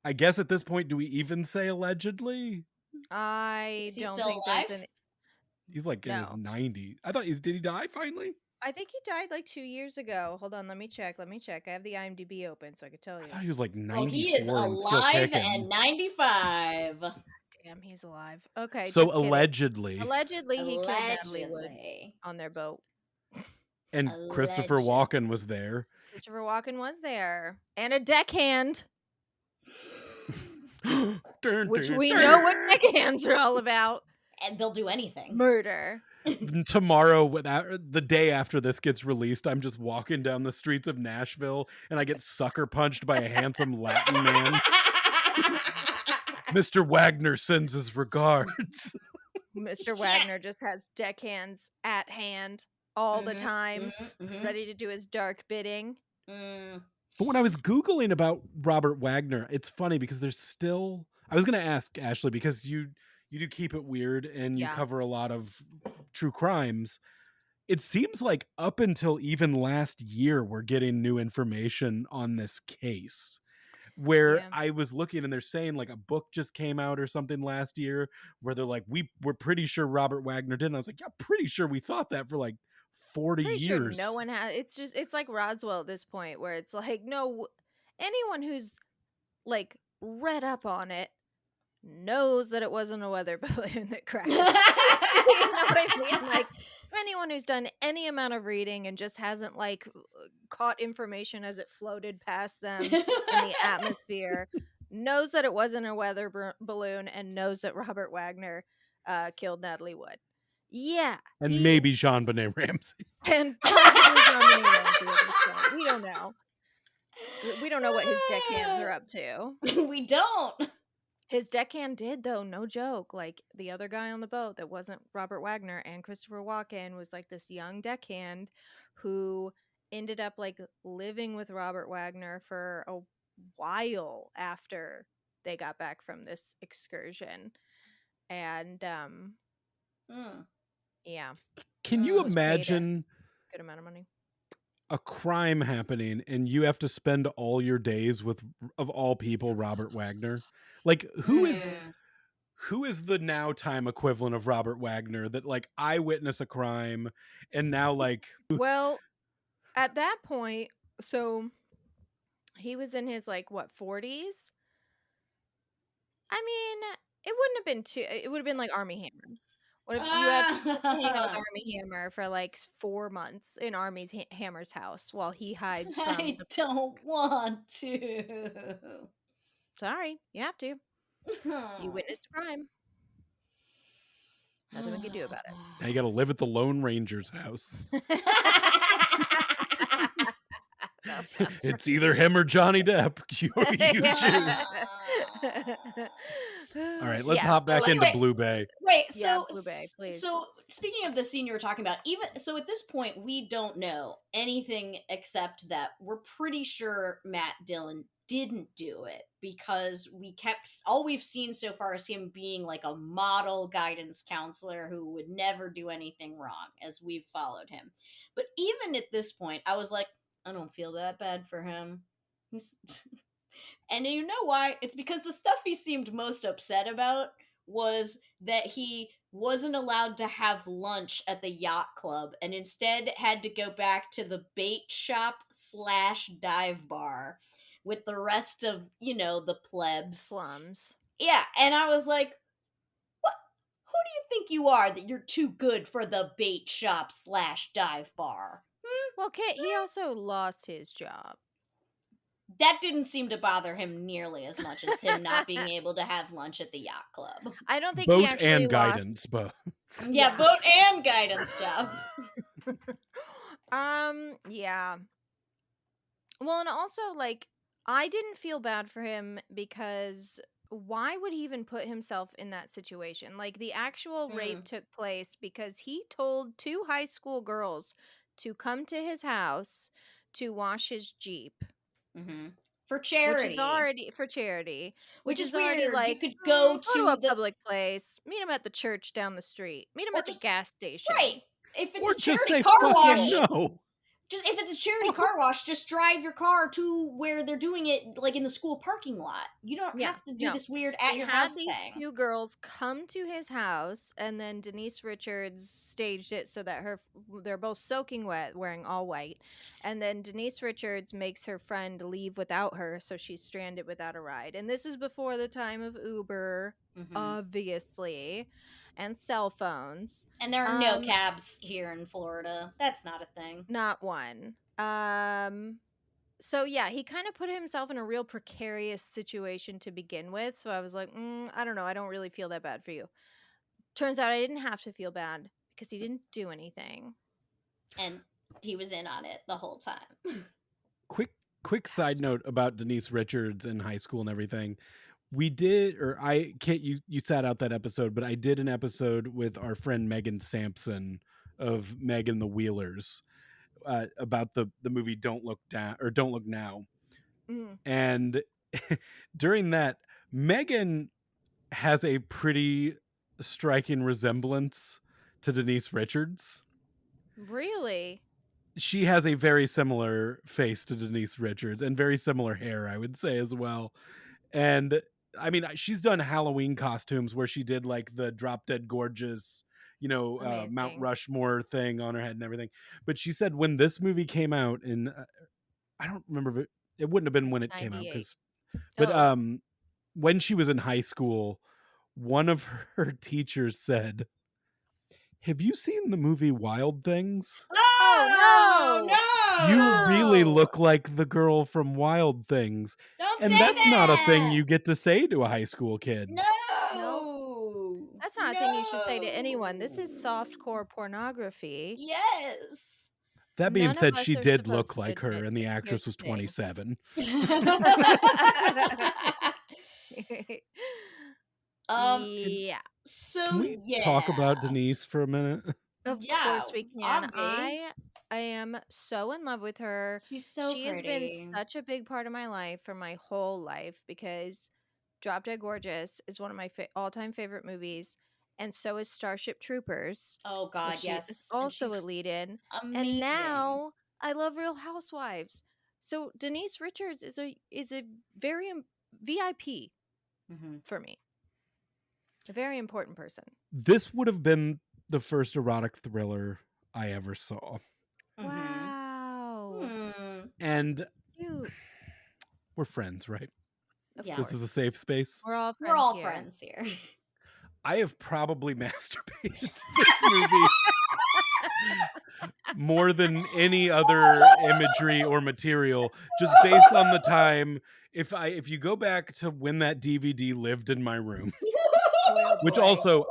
I guess at this point, do we even say allegedly? I Is he don't still think alive? there's an... He's like in his No. 90s. I thought, did he die finally? I think he died like 2 years ago. Hold on, let me check. I have the IMDb open so I could tell I you. thought he was like Oh, he is 94 and still alive kicking. and 95. Damn, he's alive. Okay, So just kidding. allegedly. Allegedly, he killed Natalie Wood Allegedly. on their boat. And Christopher Walken was there. Christopher Walken was there. And a deckhand. Which we know what deckhands are all about. And they'll do anything. Murder. Tomorrow, the day after this gets released, I'm just walking down the streets of Nashville and I get sucker punched by a handsome Latin man. Mr. Wagner sends his regards. Mr. Wagner just has deckhands at hand all the time, ready to do his dark bidding. But when I was Googling about Robert Wagner, it's funny because there's still... I was going to ask Ashley, because you do keep it weird and you cover a lot of true crimes. It seems like up until even last year, we're getting new information on this case. Where I was looking and they're saying like a book just came out or something last year where they're like, we're pretty sure Robert Wagner did. And I was like, yeah, pretty sure we thought that for like 40 Pretty years. Sure no one has. It's like Roswell at this point, where it's like, no, anyone who's like read up on it knows that it wasn't a weather balloon that crashed. You know what I mean? Like, anyone who's done any amount of reading and just hasn't like caught information as it floated past them in the atmosphere knows that it wasn't a weather balloon and knows that Robert Wagner killed Natalie Wood. Yeah. And maybe JonBenet Ramsey. And possibly JonBenet Ramsey at this point. We don't know. We don't know what his deckhands are up to. We don't. His deckhand did, though, no joke. Like, the other guy on the boat that wasn't Robert Wagner and Christopher Walken was like this young deckhand who ended up like living with Robert Wagner for a while after they got back from this excursion. And yeah. Can you imagine a good amount of money? A crime happening and you have to spend all your days with, of all people, Robert Wagner? Like, who is the now time equivalent of Robert Wagner that like I witness a crime and now like... Well, at that point, so he was in his like what 40s? I mean, it wouldn't have been too... It would have been like Army Hammer. What if you had to hang out with Army Hammer for like 4 months in Army's Hammer's house while he hides from... I don't want to. Sorry, you have to. You witnessed a crime. Nothing we can do about it. Now you gotta live at the Lone Ranger's house. It's either him or Johnny Depp. You choose. All right, let's hop back into Blue Bay. Wait, so Blue Bay, please. So speaking of the scene you were talking about, even so at this point we don't know anything except that we're pretty sure Matt Dillon didn't do it, because all we've seen so far is him being like a model guidance counselor who would never do anything wrong as we've followed him. But even at this point, I was like, I don't feel that bad for him. And you know why? It's because the stuff he seemed most upset about was that he wasn't allowed to have lunch at the yacht club and instead had to go back to the bait shop / dive bar. with the rest of, the plebs. Slums. Yeah, and I was like, what? Who do you think you are that you're too good for the bait shop / dive bar? Well, Kit, he also lost his job. That didn't seem to bother him nearly as much as him not being able to have lunch at the yacht club. I don't think he Boat actually and lost. guidance, but Yeah, boat and guidance jobs. Yeah. Well, and also, like, I didn't feel bad for him because why would he even put himself in that situation? Like, the actual rape took place because he told 2 high school girls to come to his house to wash his Jeep, For which charity. is already for charity, Which is already weird. like, You could go go to to a the public place, meet him at the church down the street, meet him or at the just gas station. right. If it's or a just charity say car fucking wash, no. just if it's a charity car wash, just drive your car to where they're doing it, like in the school parking lot. You don't Yeah, have to do no. this weird at He your had house these thing. 2 girls come to his house, and then Denise Richards staged it so that they're both soaking wet, wearing all white. And then Denise Richards makes her friend leave without her, so she's stranded without a ride. And this is before the time of Uber, obviously, and cell phones. And there are no cabs here in Florida. That's not a thing. Not one. So yeah, he kind of put himself in a real precarious situation to begin with. So I was like, I don't know. I don't really feel that bad for you. Turns out I didn't have to feel bad because he didn't do anything. And he was in on it the whole time. Quick side note about Denise Richards in high school and everything. We did, or I can't, you sat out that episode, but I did an episode with our friend Megan Sampson of Meg and the Wheelers about the movie Don't Look Down or Don't Look Now. And during that, Megan has a pretty striking resemblance to Denise Richards. Really? She has a very similar face to Denise Richards and very similar hair, I would say, as well. And I mean, she's done Halloween costumes where she did like the Drop Dead Gorgeous, Mount Rushmore thing on her head and everything. But she said when this movie came out, and I don't remember if it wouldn't have been when it came out, when she was in high school, one of her teachers said, "Have you seen the movie Wild Things? Oh no! You really look like the girl from Wild Things." Don't and say that's that! Not a thing you get to say to a high school kid. No. That's not a thing you should say to anyone. This is softcore pornography. Yes. That being said, she did look like her, and the actress was 27. Yeah. So can we talk about Denise for a minute? Of course we can. I am so in love with her. She's so she pretty. has been such a big part of my life for my whole life because Drop Dead Gorgeous is one of my all-time favorite movies, and so is Starship Troopers. Oh God, she yes. is also a lead-in. Amazing. And now I love Real Housewives. So Denise Richards is a very VIP for me. A very important person. This would have been the first erotic thriller I ever saw. Wow. And cute. We're friends, right? Yeah, this is a safe space. We're all friends here. I have probably masturbated to this movie more than any other imagery or material, just based on the time. If you go back to when that DVD lived in my room, which also,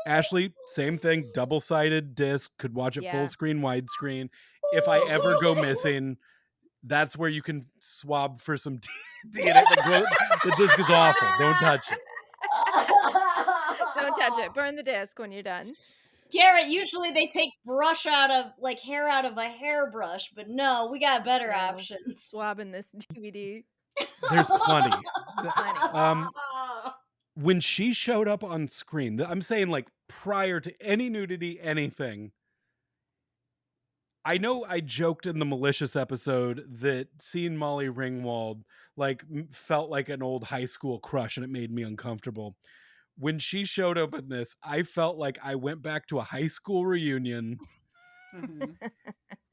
Ashley, same thing, double-sided disc, could watch it full screen, widescreen. If I ever go missing, that's where you can swab for some DNA. The disc is awful. Don't touch it. Don't touch it. Burn the disc when you're done. Garrett, usually they take hair out of a hairbrush, but no, we got better options. Swabbing this DVD. There's plenty. When she showed up on screen, I'm saying like prior to any nudity, anything, I know I joked in the Malicious episode that seeing Molly Ringwald felt like an old high school crush and it made me uncomfortable. When she showed up in this, I felt like I went back to a high school reunion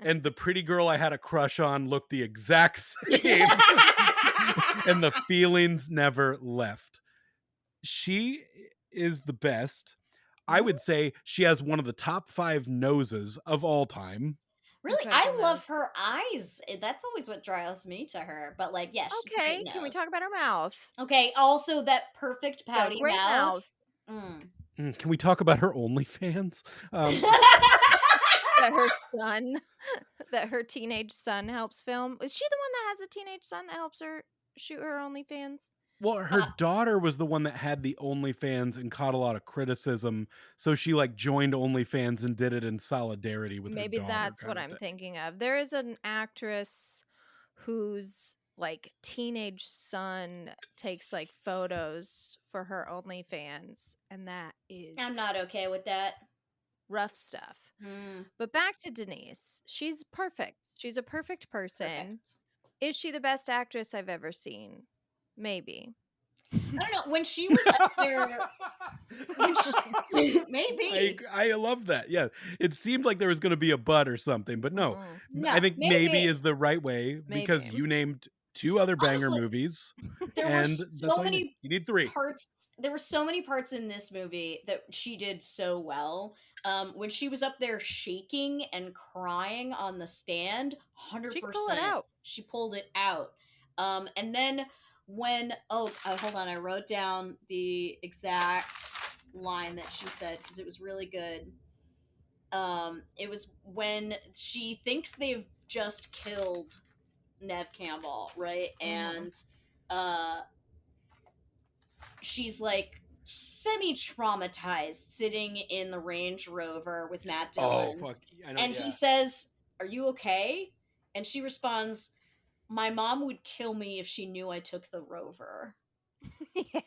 and the pretty girl I had a crush on looked the exact same. and the feelings never left. She is the best. I Mhm. would say she has one of the top 5 noses of all time. Really, I Incredible love nose. her eyes. That's always what draws me to her. But like, yes, she's a great Okay, can we talk nose. about her mouth? Okay, also that perfect She's got a pouty great mouth. mouth Mm. Can we talk about her OnlyFans? that her son that her teenage son helps film. Is she the one that has a teenage son that helps her shoot her OnlyFans? Well, her daughter was the one that had the OnlyFans and caught a lot of criticism, so she, like, joined OnlyFans and did it in solidarity with her Maybe daughter that's what kinda I'm thing. thinking of. There is an actress whose like teenage son takes like photos for her OnlyFans, and that I'm is not okay with that. rough stuff. Mm, But back to Denise. She's perfect. She's a perfect person. perfect. Is she the best actress I've ever seen? Maybe. I don't know. When she was up there, when she, maybe. I love that, yeah. It seemed like there was gonna be a but or something, but no. Mm-mm. I No, think maybe maybe. is the right way because Maybe. you named 2 other banger Honestly, movies, there were and that's so all you need. many You need 3. parts. There were so many parts in this movie that she did so well. When she was up there shaking and crying on the stand, She can pull it 100%, out. she pulled it out. And then when hold on, I wrote down the exact line that she said because it was really good. It was when she thinks they've just killed Nev Campbell, right? Mm-hmm. And uh she's like semi traumatized sitting in the Range Rover with Matt Oh, Dillon. fuck. I know, And he yeah. says, "Are you okay?" And she responds, "My mom would kill me if she knew I took the Rover." Yeah.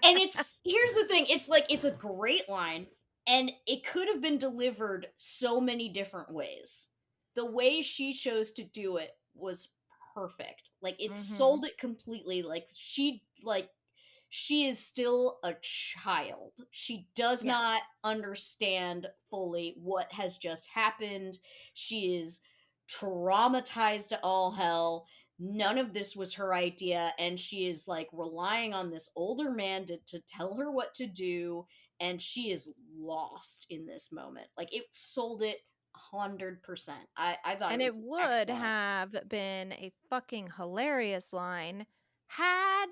And here's the thing, it's like it's a great line and it could have been delivered so many different ways. The way she chose to do it was perfect. Like it Mm-hmm. sold it completely. She is still a child. She does Yeah. not understand fully what has just happened. She is traumatized to all hell. None of this was her idea, and she is like relying on this older man to tell her what to do, and she is lost in this moment. Like it sold it 100%. I thought it And it was would excellent. have been a fucking hilarious line had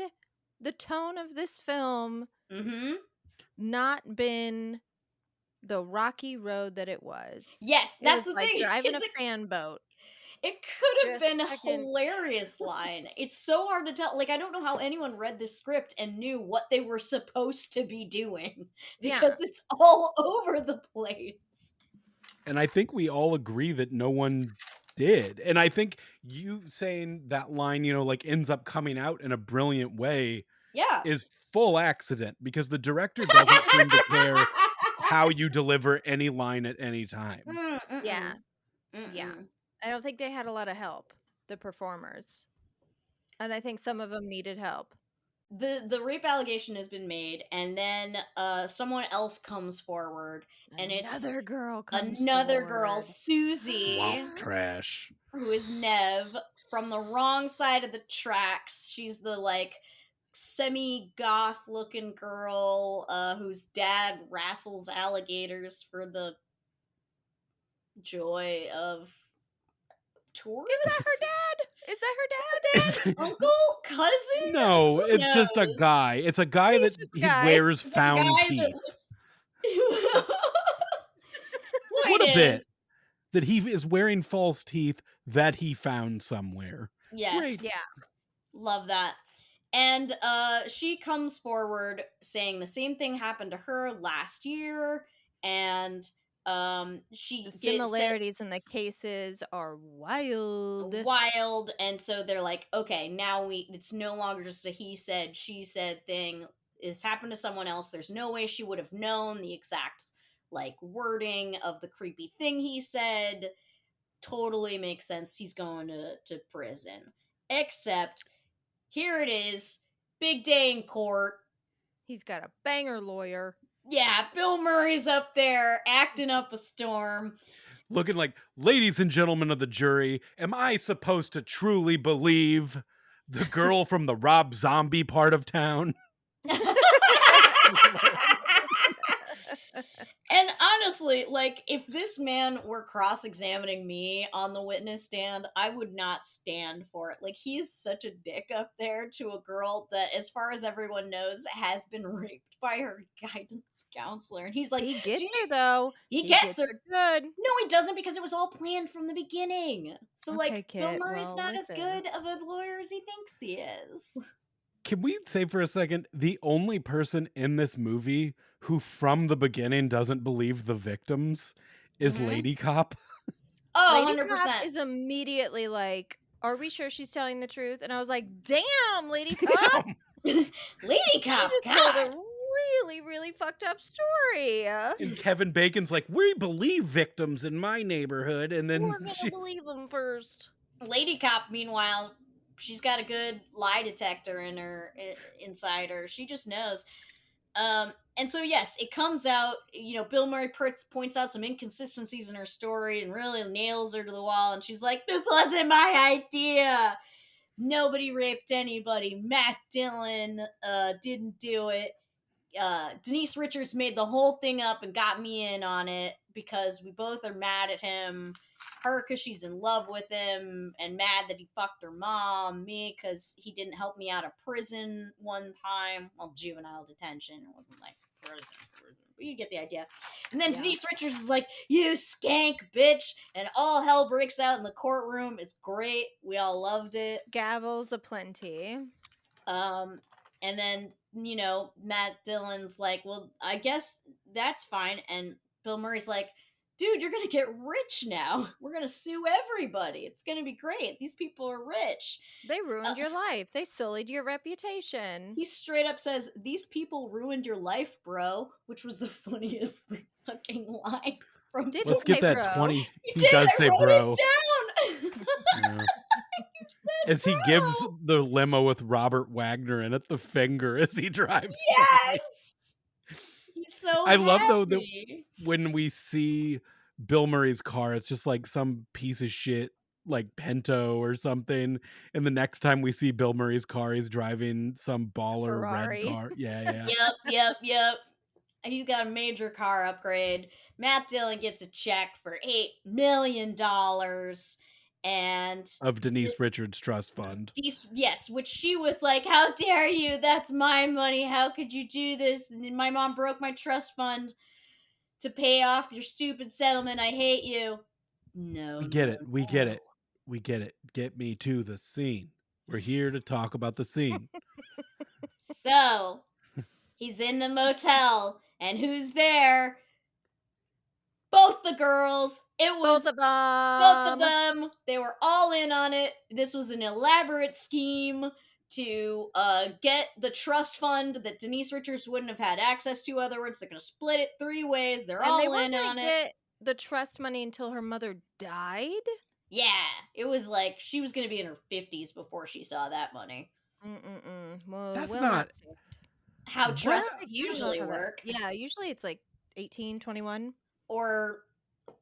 the tone of this film Mm-hmm. not been the rocky road that it was. Yes, It that's was the like thing. driving a fan boat. It could have Just been a fucking hilarious line. It's so hard to tell. Like, I don't know how anyone read this script and knew what they were supposed to be doing because yeah. it's all over the place. And I think we all agree that no one did. And I think you saying that line, like, ends up coming out in a brilliant way Yeah. is full accident because the director doesn't seem to care how you deliver any line at any time. Yeah. Mm-mm. Yeah. Mm-mm. I don't think they had a lot of help, the performers. And I think some of them needed help. The rape allegation has been made, and then someone else comes forward, and it's Another girl comes another girl, forward. Susie, Swamp trash. who is Nev from the wrong side of the tracks. She's the like semi goth looking girl whose dad wrestles alligators for the joy of tourism. Is that her dad? Is that her dad? It's- Uncle, cousin, no, who it's just a knows? guy. It's a guy He's that just a he guy. wears The found guy that teeth. looks. What Point a bit is, that he is wearing false teeth that he found somewhere. Great. yes, Yeah. love that. And she comes forward saying the same thing happened to her last year, and The she says similarities in the cases are wild. wild, and so they're like, okay, now it's no longer just a he said she said thing. It's happened to someone else. There's no way she would have known the exact like wording of the creepy thing he said. Totally makes sense. He's going to prison. Except here it is, big day in court. He's got a banger lawyer. Yeah, Bill Murray's up there acting up a storm. Looking like, ladies and gentlemen of the jury, am I supposed to truly believe the girl from the Rob Zombie part of town. And honestly, like, if this man were cross-examining me on the witness stand, I would not stand for it. Like, he's such a dick up there to a girl that, as far as everyone knows, has been raped by her guidance counselor. And he's like, He "Do gets you-" her though. He He gets gets her. her good. No, he doesn't, because it was all planned from the beginning. So, Okay, like, Bill Kit. Murray's Well, not as listen. good of a lawyer as he thinks he is. Can we say for a second, the only person in this movie who from the beginning doesn't believe the victims is Mm-hmm. Lady Cop? Oh, Lady Cop 100%. is immediately like, "Are we sure she's telling the truth?" And I was like, "Damn, Lady Cop, Damn. Lady she Cop, just told a God. really, really fucked up story. And Kevin Bacon's like, we believe victims in my neighborhood. And then We're gonna she's believe him first." Lady Cop, meanwhile, she's got a good lie detector in her inside her. She just knows. And so yes, it comes out. Bill Murray points out some inconsistencies in her story and really nails her to the wall. And she's like, "This wasn't my idea. Nobody raped anybody. Matt Dillon didn't do it. Denise Richards made the whole thing up and got me in on it because we both are mad at him. Her because she's in love with him and mad that he fucked her mom. Me because he didn't help me out of prison one time. Well, juvenile detention. It wasn't like prison. But you get the idea. And then Yeah. Denise Richards is like, "You skank bitch." And all hell breaks out in the courtroom. It's great. We all loved it. Gavels aplenty. And then, Matt Dillon's like, "Well, I guess that's fine." And Bill Murray's like, "Dude, you're going to get rich now. We're going to sue everybody. It's going to be great. These people are rich." They ruined Uh, your life. They sullied your reputation. he straight up says, "These people ruined your life, bro," which was the funniest fucking line from Did Bill let's he get say that bro? 20. He He did. does I say wrote bro. it down. Yeah. He said, As he gives "Bro." the limo with Robert Wagner in it the finger as he drives by. Yes. He's so I love though that happy. when we see Bill Murray's car, it's just like some piece of shit like Pinto or something. And the next time we see Bill Murray's car, he's driving some baller red Ferrari. car. Yeah. Yep. He's got a major car upgrade. Matt Dillon gets a check for $8 million, and Of Denise this, Richards Trust Fund. yes, which she was like, "How dare you? That's my money. How could you do this? And my mom broke my trust fund to pay off your stupid settlement. I hate you." No, We get no, it. We get it. We get it. Get me to the scene. We're here to talk about the scene. So he's in the motel, and who's there? Both the girls. It was Both of both of them. them. They were all in on it. This was an elaborate scheme to get the trust fund that Denise Richards wouldn't have had access to. Otherwise, they're going to split it 3 ways. They're And they all weren't in going on to it. get the trust money until her mother died. Yeah, it was like she was going to be in her 50s before she saw that money. Well, That's will not stand. How What? trusts I don't know usually how that. work. Yeah, usually it's like 18, 21. Or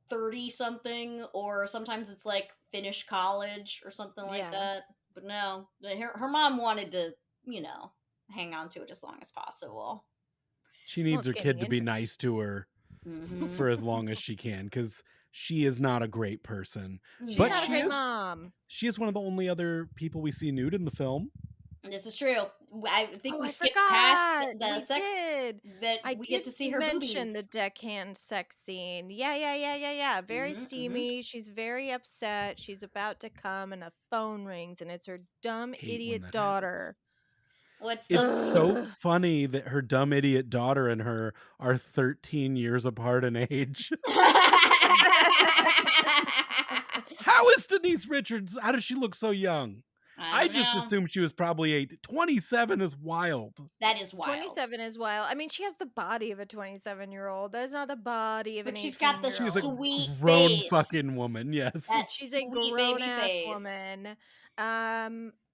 30 something, or sometimes it's like finish college or something like Yeah. that. But no, her mom wanted to, hang on to it as long as possible. She Well, needs it's her gaining kid to be interest. nice to her Mm-hmm. for as long as she can, because she is not a great person. She's But not a she great is mom. she is one of the only other people we see nude in the film. This is true. I think Oh, we I skipped past forgot. the We sex did. that I we did get to see her mention the boobies. deckhand sex scene. Yeah. Very Mm-hmm. steamy. She's very upset. She's about to come, and a phone rings, and it's her dumb Hate when idiot that daughter. What's the It's so Ugh. funny that her dumb idiot daughter and her are 13 years apart in age. How is Denise Richards? How does she look so young? I I don't just know. assumed she was probably 8. 27 is wild. That is wild. 27 is wild. I mean, she has the body of a 27-year-old. That's not the body of an But she's got the She's a 18-year-old. sweet grown face. fucking woman, yes. That She's a sweet baby grown-ass face. woman.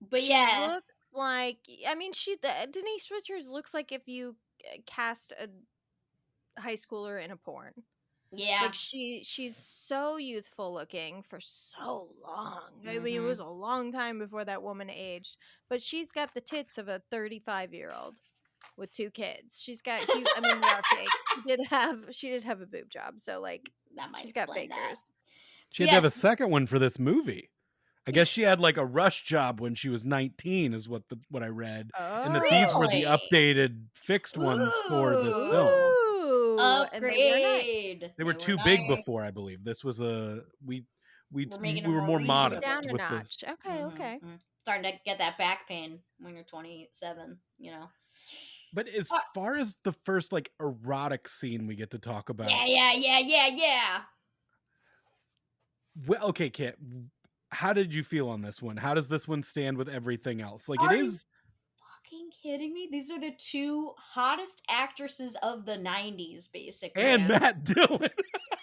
But She yeah, looks like, I mean, Denise Richards looks like if you cast a high schooler in a porn. Yeah. Like she's so youthful looking for so long. I mean, it Mm-hmm. was a long time before that woman aged, but she's got the tits of a 35-year-old with 2 kids. She's got huge. I mean, they are fake. She did have a boob job, so like That might she's got explain that. fakers. She But had to have a yes. second one for this movie. I guess she had like a rush job when she was 19 is what I read, and that these were the Oh. Really? updated fixed ones for this film. Ooh. Ooh, and they were nice. Upgrade. They were They were too big nice. before, I believe. This was We're making we them were more more Take it reasonable. modest down a with the. notch. Okay, okay. Starting to get that back pain when you're 27, you know. But as Uh, far as the first like erotic scene we get to talk about, yeah. well, okay, Kit, how did you feel on this one? How does this one stand with everything else? Like it Are you is, fucking kidding me? These are the two hottest actresses of the 90s, basically. and Matt Dillon.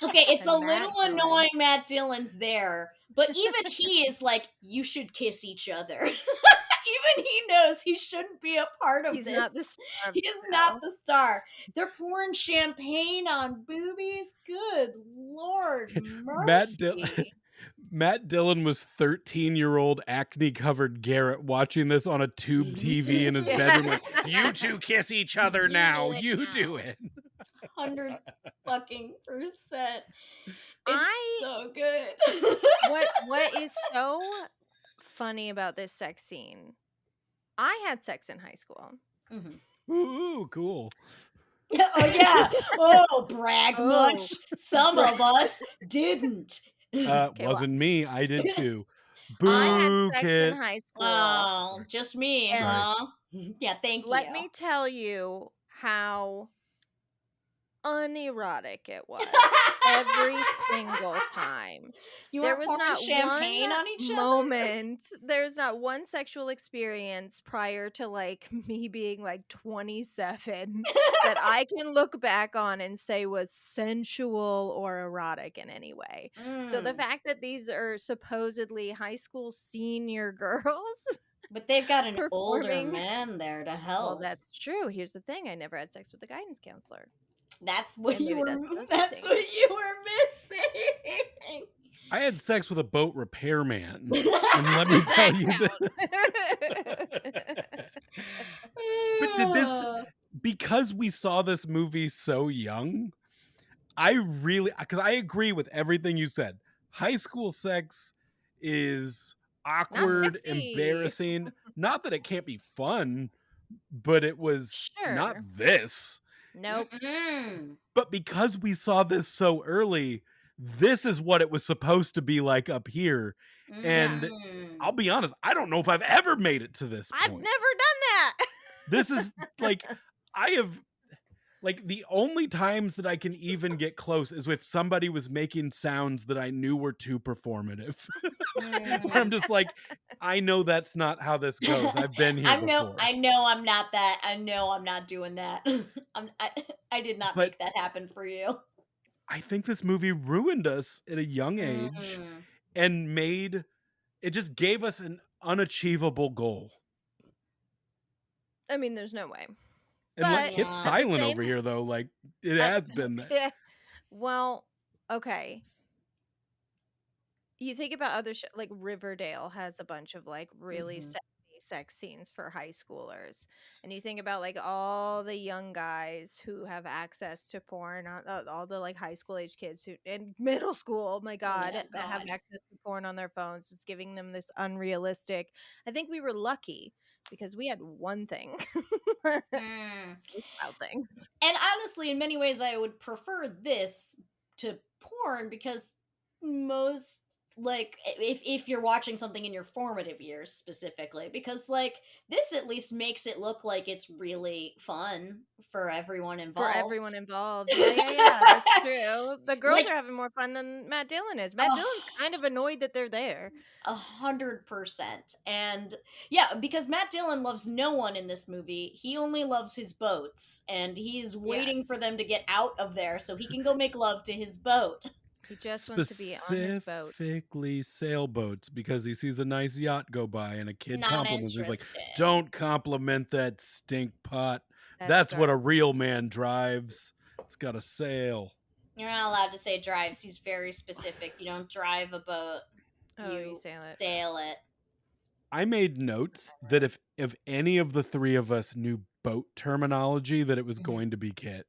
Okay, it's a And Matt little Dillon. annoying Matt Dillon's there, but even he is like, you should kiss each other. Even he knows he shouldn't be a part of He's this. not the star of He the is show. not the star. They're pouring champagne on boobies. Good Lord, mercy. Matt Dillon was 13-year-old acne-covered Garrett watching this on a tube TV in his Yeah. bedroom like, "You two kiss each other You now. do it You now." do it." 100 fucking percent. It's I so good. what is so funny about this sex scene? I had sex in high school. Mhm. Ooh, cool. Oh yeah. Oh, brag Oh, much. Some brag. of us didn't. Okay, well, Wasn't me. I did too. I had Boo, sex in Kit. high school, Oh, just me, Sorry. huh? Yeah, thank you. let me tell you how unerotic it was every single time. You There weren't was pouring not one champagne on each other? moment, there's not one sexual experience prior to like me being like 27 that I can look back on and say was sensual or erotic in any way. So the Mm, fact that these are supposedly high school senior girls but they've got an older performing. man there to Well, help. that's true. Here's the thing, I never had sex with a guidance counselor. That's what And you maybe were. that's what I was That's missing. what you were missing. I had sex with a boat repairman. And let me tell you this. But did this because we saw this movie so young, I really because I agree with everything you said. High school sex is Not awkward, sexy. embarrassing. Not that it can't be fun, but it was not Sure. this. Nope. Mm-mm. But because we saw this so early, this is what it was supposed to be like up here. And I'll Mm. be honest, I don't know if I've ever made it to this I've point. never done that. This is like I have like the only times that I can even get close is if somebody was making sounds that I knew were too performative. Where I'm Mm. just like, I know that's not how this goes. I've been here before. I know I'm not that. I know I'm not doing that. I did not But make that happen for you. I think this movie ruined us at a young age Mm. and made it just gave us an unachievable goal. I mean, there's no way. And like But Kit's Yeah. at the silent over same here though, like it at, has been that. yeah. Well, okay. You think about other like Riverdale has a bunch of like really Mhm. sexy sex scenes for high schoolers, and you think about like all the young guys who have access to porn, all the like high school age kids who in middle school, oh my god, Yeah, that have God. access to porn on their phones. It's giving them this unrealistic. I think we were lucky because we had one thing. Mm. Wild things. And honestly, in many ways, I would prefer this to porn because most like if you're watching something in your formative years specifically because like this at least makes it look like it's really fun for everyone For involved. everyone involved. Yeah, that's true. The girls Like are having more fun than Matt Dillon is. Matt Dillon's kind of annoyed that they're there. 100%. And yeah, because Matt Dillon loves no one in this movie. He only loves his boats, and he's waiting Yes. for them to get out of there so he can go make love to his boat. He just wants to be on his boat. Specifically sailboats because he sees a nice yacht go by and a kid Not compliments. He's like, interested. "Don't compliment that stink pot. That's That's what a garbage. real man drives. It's got a sail." You're not allowed to say drives. He's very specific. You don't drive a boat. Oh, you You sail it. sail it. I made notes that if any of the three of us knew boat terminology, that it was Mhm. going to be Kit.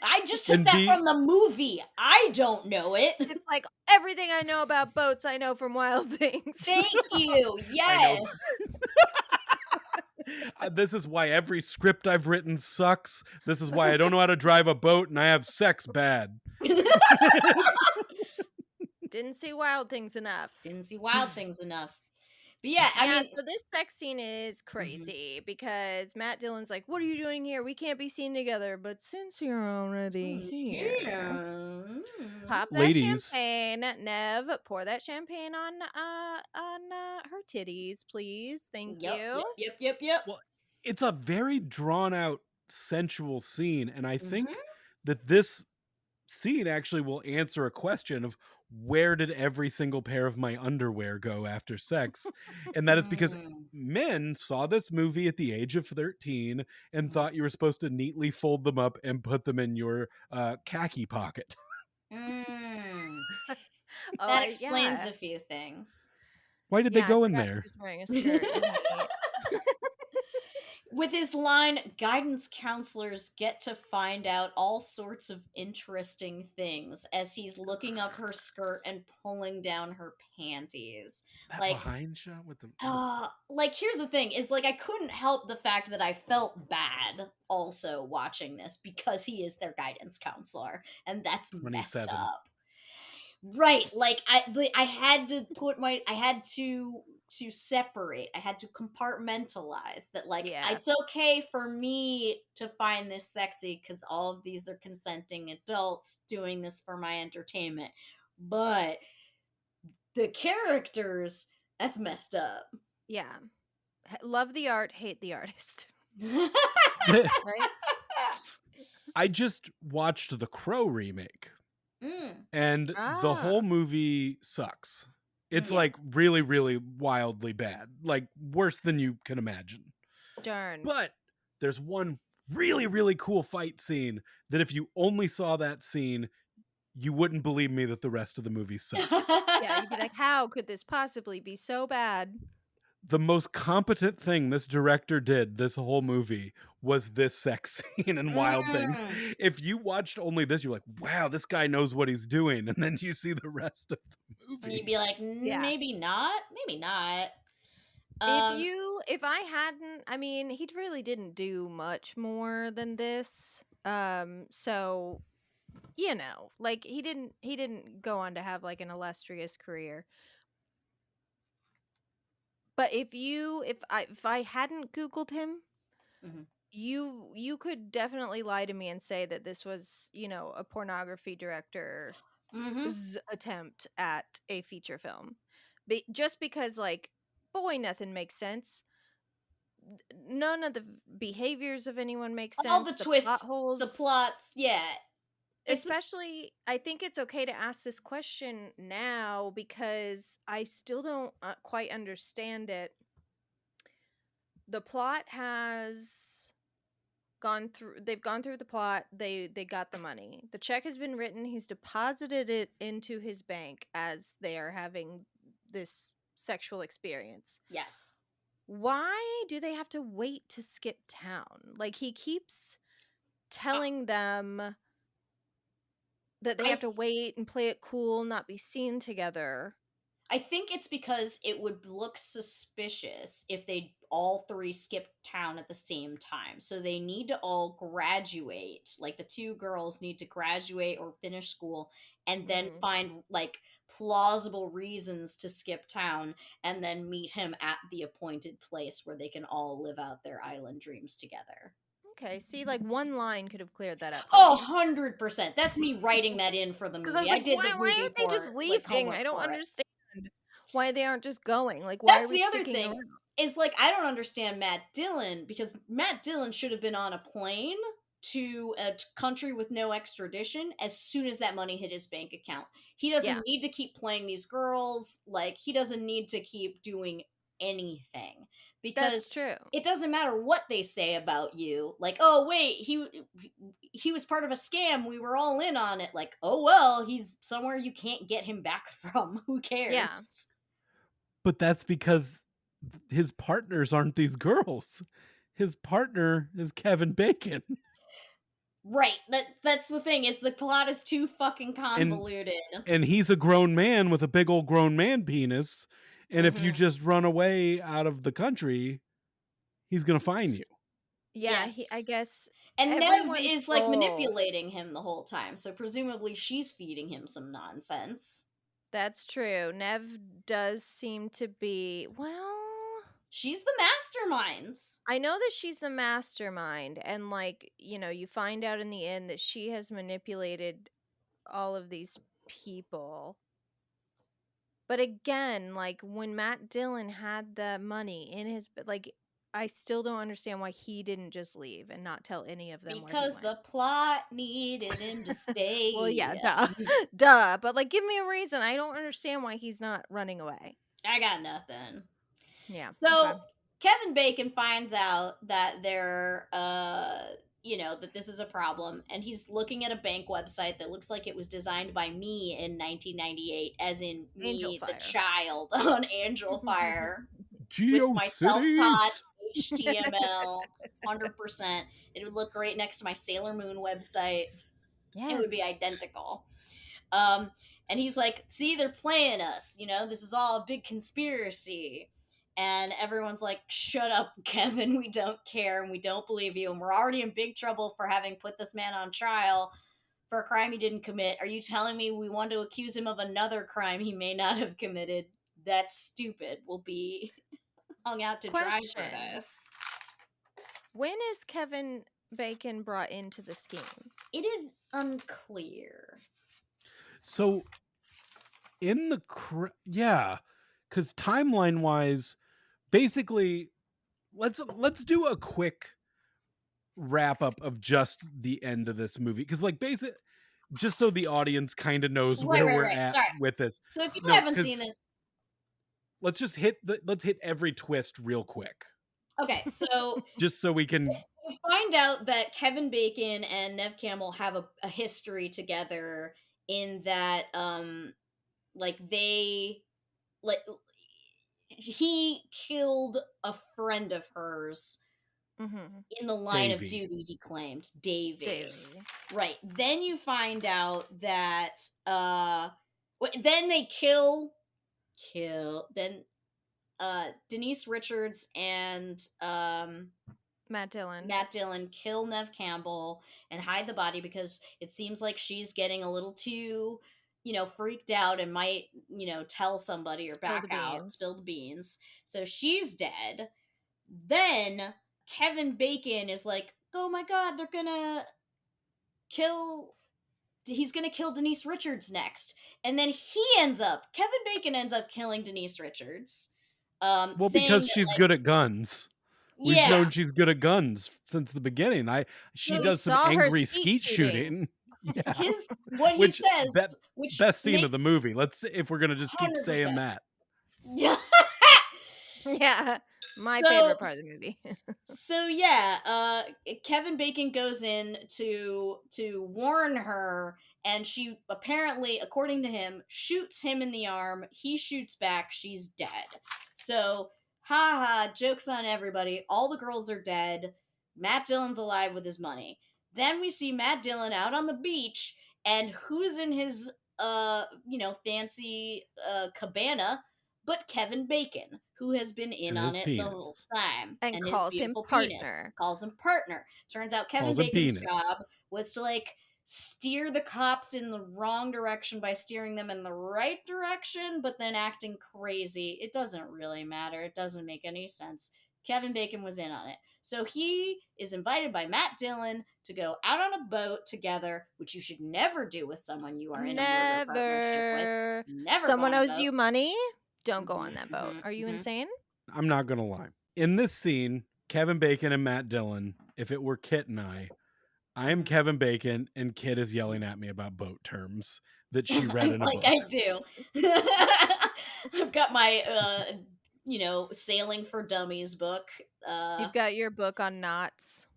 I just took And that B, from the movie. I don't know it. It's like everything I know about boats, I know from Wild Things. Thank you. I know. Yes. This is why every script I've written sucks. This is why I don't know how to drive a boat and I have sex bad. Didn't see Wild Things enough. Didn't see Wild Things enough. But yeah, I Yeah, mean, so this sex scene is crazy because Matt Dillon's like, "What are you doing here? We can't be seen together." But since you're already here, yeah. pop that Ladies, champagne, Nev. Pour that champagne on her titties, please. Thank Yep, you. yep, yep, yep, yep. well, it's a very drawn out, sensual scene. And I Mhm. think that this scene actually will answer a question of where did every single pair of my underwear go after sex? And that is because Mm. men saw this movie at the age of 13 and Mhm. thought you were supposed to neatly fold them up and put them in your khaki pocket. Mm. Oh, That explains yeah, a few things. Why did they yeah. I go in forgot she there? was wearing a skirt. With his line, guidance counselors get to find out all sorts of interesting things as he's looking up her skirt and pulling down her panties. That Like, behind shot with the like here's the thing is like I couldn't help the fact that I felt bad also watching this because he is their guidance counselor, and that's messed 27. up. Right, like I had to put my I had to separate. I had to compartmentalize that like Yeah, it's okay for me to find this sexy cuz all of these are consenting adults doing this for my entertainment. But the characters, that's messed up. yeah. Love the art, hate the artist. Right? I just watched the Crow remake Mm, and the whole Ah, movie sucks. It's yeah. like really, really wildly bad, like worse than you can imagine. darn. But there's one really, really cool fight scene that if you only saw that scene, you wouldn't believe me that the rest of the movie sucks. Yeah, you'd be like, "How could this possibly be so bad?" The most competent thing this director did this whole movie was this sex scene and Wild Things. Mm. If you watched only this, you're like, wow, this guy knows what he's doing. And then you see the rest of the And you'd movie. be like, Yeah. maybe not, maybe not. Um, If I hadn't, I mean, he really didn't do much more than this. So, like he didn't go on to have like an illustrious career. But if I hadn't Googled him, mhm. you could definitely lie to me and say that this was, a pornography director's Mhm. attempt at a feature film. Just because like boy, nothing makes sense. None of the behaviors of anyone make All the sense. The plot twists, the holes, plots, yeah. It's especially, I think it's okay to ask this question now because I still don't quite understand it. The plot has they've gone through the plot, they got the money. The check has been written, he's deposited it into his bank as they are having this sexual experience. yes. Why do they have to wait to skip town? Like he keeps I, telling them that they I have to wait and play it cool, not be seen together. I think it's because it would look suspicious if they all three skipped town at the same time. So they need to all graduate. Like the two girls need to graduate or finish school and then Mm, find like plausible reasons to skip town and then meet him at the appointed place where they can all live out their island dreams together. okay, see, like one line could have cleared that up for Oh, me. 100%. That's me writing that in for the Because I was movie. I like, did the why movie aren't they just for like leaving? I homework don't for it. understand why they aren't just going. Like, why are That's we the other sticking thing. around? Is like I don't understand Matt Dillon because Matt Dillon should have been on a plane to a country with no extradition as soon as that money hit his bank account. He Yeah, doesn't need to keep playing these girls. Like he doesn't need to keep doing anything, That's because true. it doesn't matter what they say about you. Like, oh wait, he was part of a scam. We were all in on it. Like, oh well, he's somewhere you can't get him back from. Who Yeah. cares? But that's because his partners aren't these girls. His partner is Kevin Bacon. Right. That's the thing. Is the plot is too fucking And convoluted. he's a grown man with a big old grown man penis. And if you Hmm. just run away out of the country, he's going to find you. Yeah, I Yes. guess And Nev everyone's is like goal. manipulating him the whole time, so presumably she's feeding him some nonsense. That's true. Nev does seem to be, well, She's the masterminds. I know that she's the mastermind, and like, you find out in the end that she has manipulated all of these people. But again, like when Matt Dillon had the money in his, like, I still don't understand why he didn't just leave and not tell any of them where he Because went. the plot needed him to Well, yeah, stay. duh. Duh. But like, give me a reason. I don't understand why he's not running away. I got nothing. Yeah. Okay. So Kevin Bacon finds out that that this is a problem, and he's looking at a bank website that looks like it was designed by me in 1998, as in Angel me, the fire. child, on Angel Fire, with my self-taught GeoCities. HTML, 100%. It would look great next to my Sailor Moon website. It would be Yes. identical. Um, and he's like, see, they're playing us. This is all a big conspiracy. And everyone's like, shut up, Kevin. We don't care and we don't believe you. And we're already in big trouble for having put this man on trial for a crime he didn't commit. Are you telling me we want to accuse him of another crime he may not have committed? That's stupid. We'll be hung out to dry for Question. this. When is Kevin Bacon brought into the scheme? It is unclear. So in the yeah, because timeline wise, basically, let's do a quick wrap up of just the end of this movie, because like just so the audience kind of knows Right, where right, we're right. at Sorry. with this. So if you No, haven't seen because this, let's hit every twist real quick, okay, so just so we can. you find out that Kevin Bacon and Nev Campbell have a history together, in that like they like he killed a friend of hers Mm-hmm. in the line of Davey. duty, he claimed, Davy. Davey. Right. Then you find out that then they kill then Denise Richards and Matt Dillon. Matt Dillon kill Nev Campbell and hide the body, because it seems like she's getting a little too, freaked out and might, tell somebody or Spill the back out, beans. spill the beans. So she's dead. Then Kevin Bacon is like, oh my God, kill he's gonna kill Denise Richards next. And then Kevin Bacon ends up killing Denise Richards. Well, Saying because that, she's like, good at guns. We've yeah. known she's good at guns since the beginning. She So We does some saw her angry skeet skeet shooting. shooting. Yeah. what he Which says, which best scene of the makes movie. Let's, if we're gonna just keep saying 100%. that. Yeah. Yeah. My so favorite part of the movie. so yeah, Kevin Bacon goes in to warn her, and she apparently, according to him, shoots him in the arm. He shoots back. She's dead. So, haha, jokes on everybody. All the girls are dead. Matt Dillon's alive with his money. Then we see Matt Dillon out on the beach, and who's in his fancy cabana but Kevin Bacon, who has been in And on his it the whole penis. time, And and his calls him beautiful penis. partner. Calls him partner. Turns out Kevin Calls him Bacon's penis. job was to, like, steer the cops in the wrong direction by steering them in the right direction, but then acting crazy. It doesn't really matter. It doesn't make any sense. Kevin Bacon was in on it. So he is invited by Matt Dillon to go out on a boat together, which you should never do with someone you are in a murder partnership with. Never. Never go Someone on a owes boat. you money? Don't go on Mhm, that boat. mhm, Are you mhm. insane? I'm not gonna lie. In this scene, Kevin Bacon and Matt Dillon, if it were Kit and I am Mhm. Kevin Bacon, and Kit is yelling at me about boat terms that she read in a Like I book. do. I've got my Sailing for Dummies book. You've got your book on knots.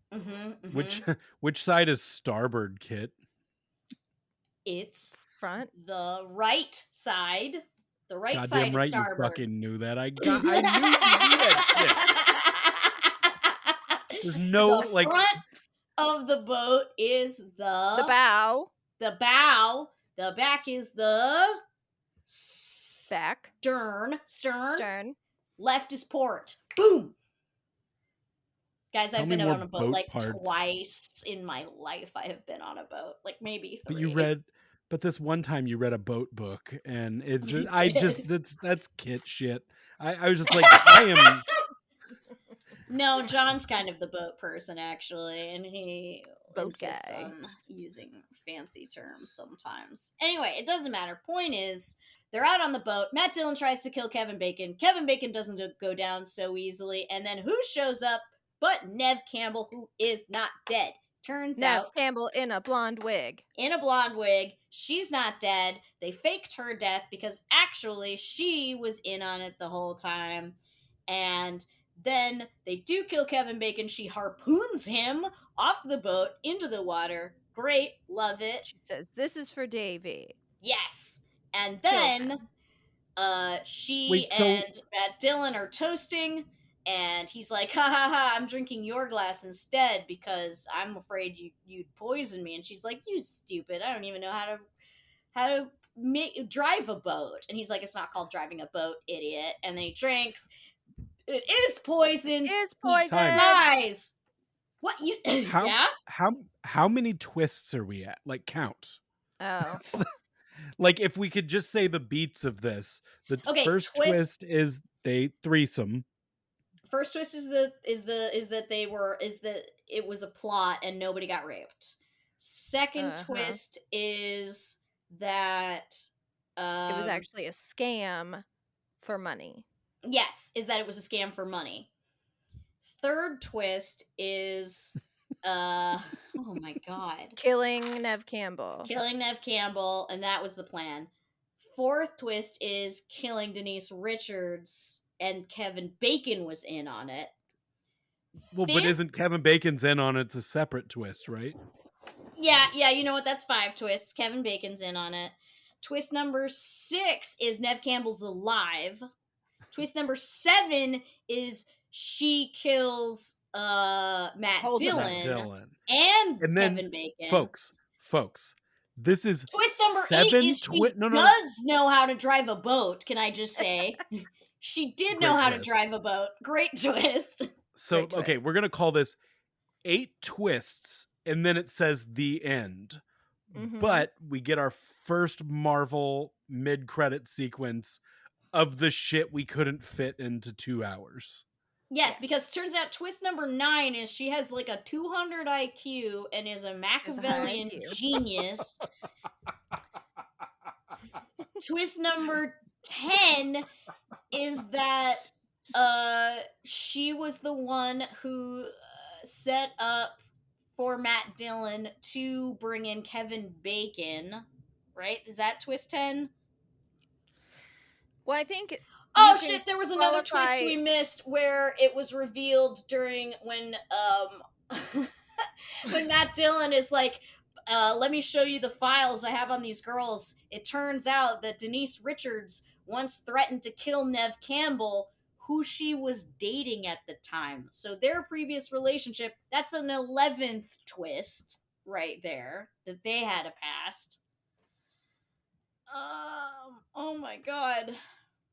Which which side is starboard, Kit? It's Front. the right side. The right Goddamn side is right, you starboard. fucking knew that. I knew you knew that shit. There's no The front of the boat is The bow. The bow. The back is the Back. Stern. Left is port. Boom. Guys, Tell I've me been more on a boat boat like parts. twice in my life. I have been on a boat, like maybe 3. But this one time you read a boat book, and it's just, that's Kit shit. I was just like, I am. No, John's kind of the boat person, actually, and he Boat insists guy. on using fancy terms sometimes. Anyway, it doesn't matter. Point is, they're out on the boat. Matt Dillon tries to kill Kevin Bacon. Kevin Bacon doesn't go down so easily, and then who shows up but Neve Campbell, who is not dead? Turns out, Neve Campbell in a blonde wig. She's not dead. They faked her death because actually she was in on it the whole time. And then they do kill Kevin Bacon. She harpoons him off the boat into the water. Great, love it. She says, "This is for Davy." Yes. And then she and Matt Dillon are toasting, and he's like, ha ha ha, I'm drinking your glass instead because I'm afraid you'd poison me. And she's like, you stupid, I don't even know how to drive a boat. And he's like, it's not called driving a boat, idiot. And then he drinks. It is poisoned. It's poison. Dies. What you? How many twists are we at? Like, count. Oh. Like, if we could just say the beats of this, the first twist is they threesome. First twist is that it was a plot and nobody got raped. Second twist is that it was actually a scam for money. Yes, is that it was a scam for money. Third twist is oh my god. Killing Neve Campbell, and that was the plan. Fourth twist is killing Denise Richards, and Kevin Bacon was in on it. Well, but isn't Kevin Bacon's in on it? It's a separate twist, right? Yeah, you know what? That's 5 twists. Kevin Bacon's in on it. Twist number 6 is Neve Campbell's alive. Twist number 7 is she kills Matt Dillon and then, Kevin Bacon. Folks, this is twist number 8 is she does know how to drive a boat. Can I just say, she did know how to drive a boat. Great twist. So okay, we're gonna call this 8 twists, and then it says the end. But we get our first Marvel mid-credit sequence of the shit we couldn't fit into 2 hours. Yes, because turns out twist number 9 is she has like a 200 IQ and is a Machiavellian genius. Twist number 10 is that she was the one who set up for Matt Dillon to bring in Kevin Bacon, right? Is that twist 10? Well, I think. Oh shit! There was another twist we missed where it was revealed during when when Matt Dillon is like, "Let me show you the files I have on these girls." It turns out that Denise Richards once threatened to kill Neve Campbell, who she was dating at the time. So their previous relationship, that's an 11th twist right there that they had a past. Oh my god.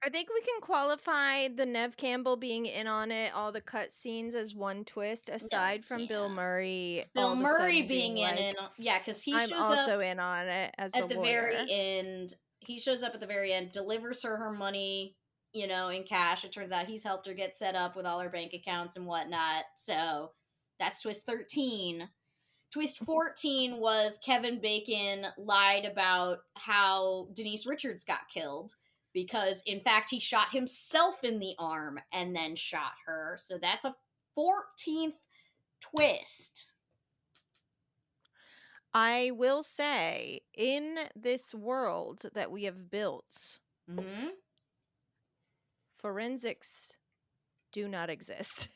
I think we can qualify the Neve Campbell being in on it, all the cut scenes, as one twist, aside from Bill Murray. Bill Murray being in it, yeah, because he shows up. I'm also in on it as at the lawyer. very end. He shows up at the very end, delivers her money, in cash. It turns out he's helped her get set up with all her bank accounts and whatnot. So that's twist 13. Twist 14 was Kevin Bacon lied about how Denise Richards got killed because, in fact, he shot himself in the arm and then shot her. So that's a 14th twist. I will say, in this world that we have built forensics do not exist.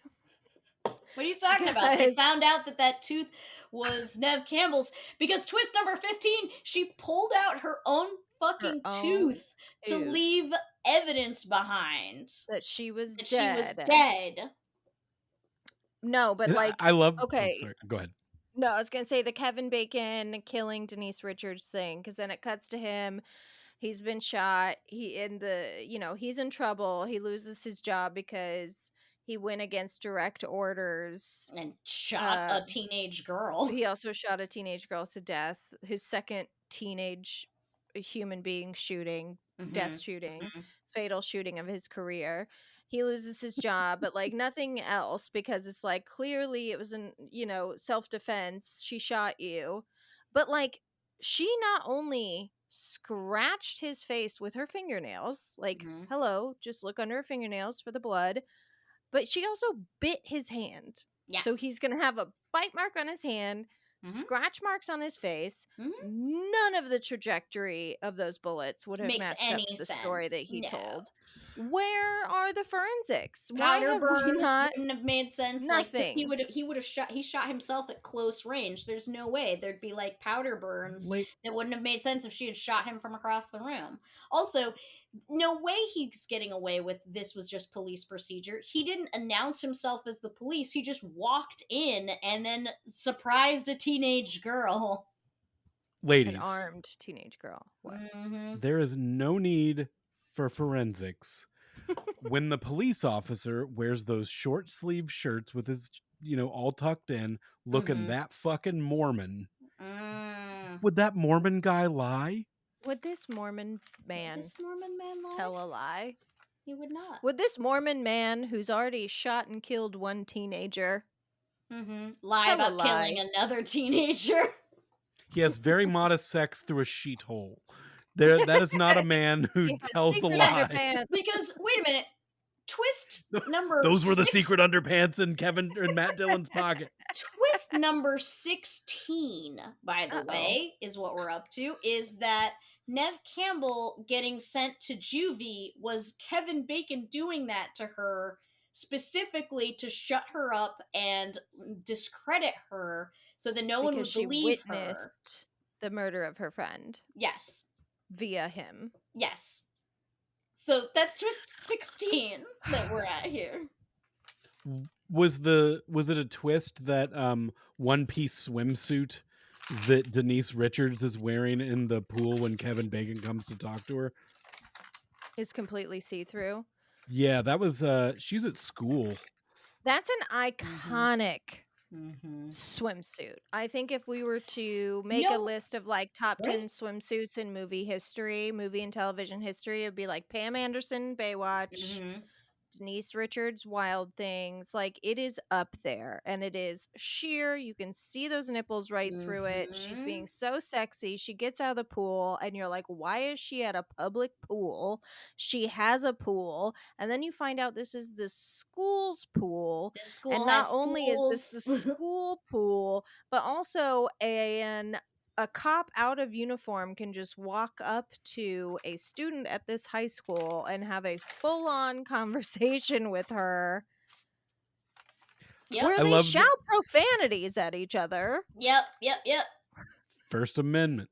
What are you talking about? They found out that tooth was Nev Campbell's because twist number 15, she pulled out her own fucking tooth to leave evidence behind that she was that dead. she was dead. No, but like, I love. okay. Oh, sorry. Go ahead. No, I was gonna say the Kevin Bacon killing Denise Richards thing, because then it cuts to him. He's been shot. He's in trouble. He loses his job because he went against direct orders and shot a teenage girl. He also shot a teenage girl to death. His second teenage human being shooting, death shooting, fatal shooting of his career. He loses his job, but like nothing else, because it's like clearly it was in, self-defense. She shot you. But like she not only scratched his face with her fingernails, like, hello, just look under her fingernails for the blood, but she also bit his hand. Yeah. So he's going to have a bite mark on his hand, scratch marks on his face. None of the trajectory of those bullets would have matched up the story that he told. Where are the forensics? Powder burns wouldn't have made sense. Nothing. Like he would have shot himself at close range. There's no way there'd be like powder burns that wouldn't have made sense if she had shot him from across the room. Also, no way he's getting away with this was just police procedure. He didn't announce himself as the police. He just walked in and then surprised a teenage girl. Ladies. An armed teenage girl. There is no need for forensics when the police officer wears those short sleeve shirts with his, all tucked in, looking that fucking Mormon. Would that Mormon guy lie? Would this Mormon man lie? Tell a lie? He would not. Would this Mormon man who's already shot and killed one teenager lie about killing another teenager? He has very modest sex through a sheet hole. That is not a man who tells a lie. Because wait a minute, twist number those were the secret underpants in Kevin and Matt Dillon's pocket. Twist number 16, by the way, is what we're up to, is that Nev Campbell getting sent to juvie was Kevin Bacon doing that to her specifically to shut her up and discredit her so that no one would believe her. The murder of her friend. Yes. Via him. Yes. So that's twist 16 that we're at here. Was it a twist that one-piece swimsuit that Denise Richards is wearing in the pool when Kevin Bacon comes to talk to her is completely see-through? Yeah, that was she's at school. That's an iconic swimsuit. I think if we were to make a list of like top 10 swimsuits in movie and television history, it'd be like Pam Anderson, Baywatch, Denise Richards, Wild Things. Like, it is up there, and it is sheer. You can see those nipples right through it. She's being so sexy. She gets out of the pool, and you're like, why is she at a public pool? She has a pool, and then you find out this is the school's pool. This school and not only is this the school pool, but also a cop out of uniform can just walk up to a student at this high school and have a full-on conversation with her. Where they shout profanities at each other. Yep. First Amendment.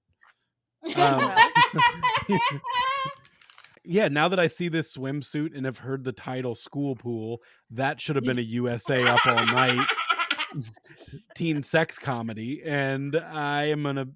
Yeah, now that I see this swimsuit and have heard the title School Pool, that should have been a USA Up All Night teen sex comedy, and I am gonna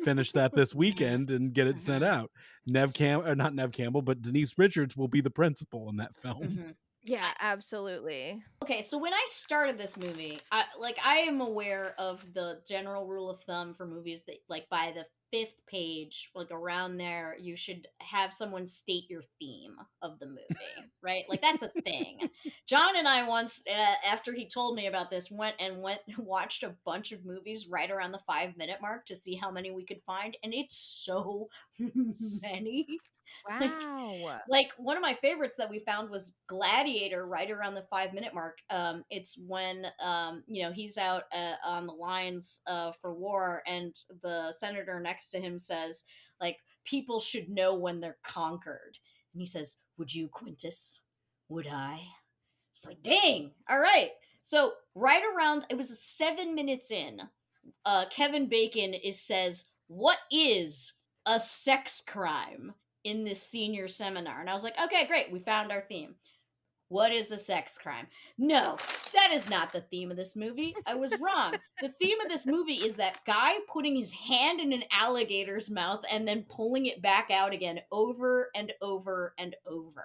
finish that this weekend and get it sent out. Not Nev Campbell, but Denise Richards will be the principal in that film. Yeah, absolutely. Okay, so when I started this movie, I am aware of the general rule of thumb for movies that, like, by the 5th page, like around there, you should have someone state your theme of the movie, right? Like, that's a thing. John and I once, after he told me about this, went watched a bunch of movies right around the 5-minute mark to see how many we could find, and it's so many. Wow. Like one of my favorites that we found was Gladiator right around the 5-minute mark. It's when he's out on the lines for war, and the senator next to him says, like, people should know when they're conquered, and he says, "Would you, Quintus?" would I? It's like, dang. All right. So right around, it was 7 minutes in, Kevin Bacon says, "What is a sex crime?" in this senior seminar. And I was like, okay, great. We found our theme. What is a sex crime? No, that is not the theme of this movie. I was wrong. The theme of this movie is that guy putting his hand in an alligator's mouth and then pulling it back out again over and over and over.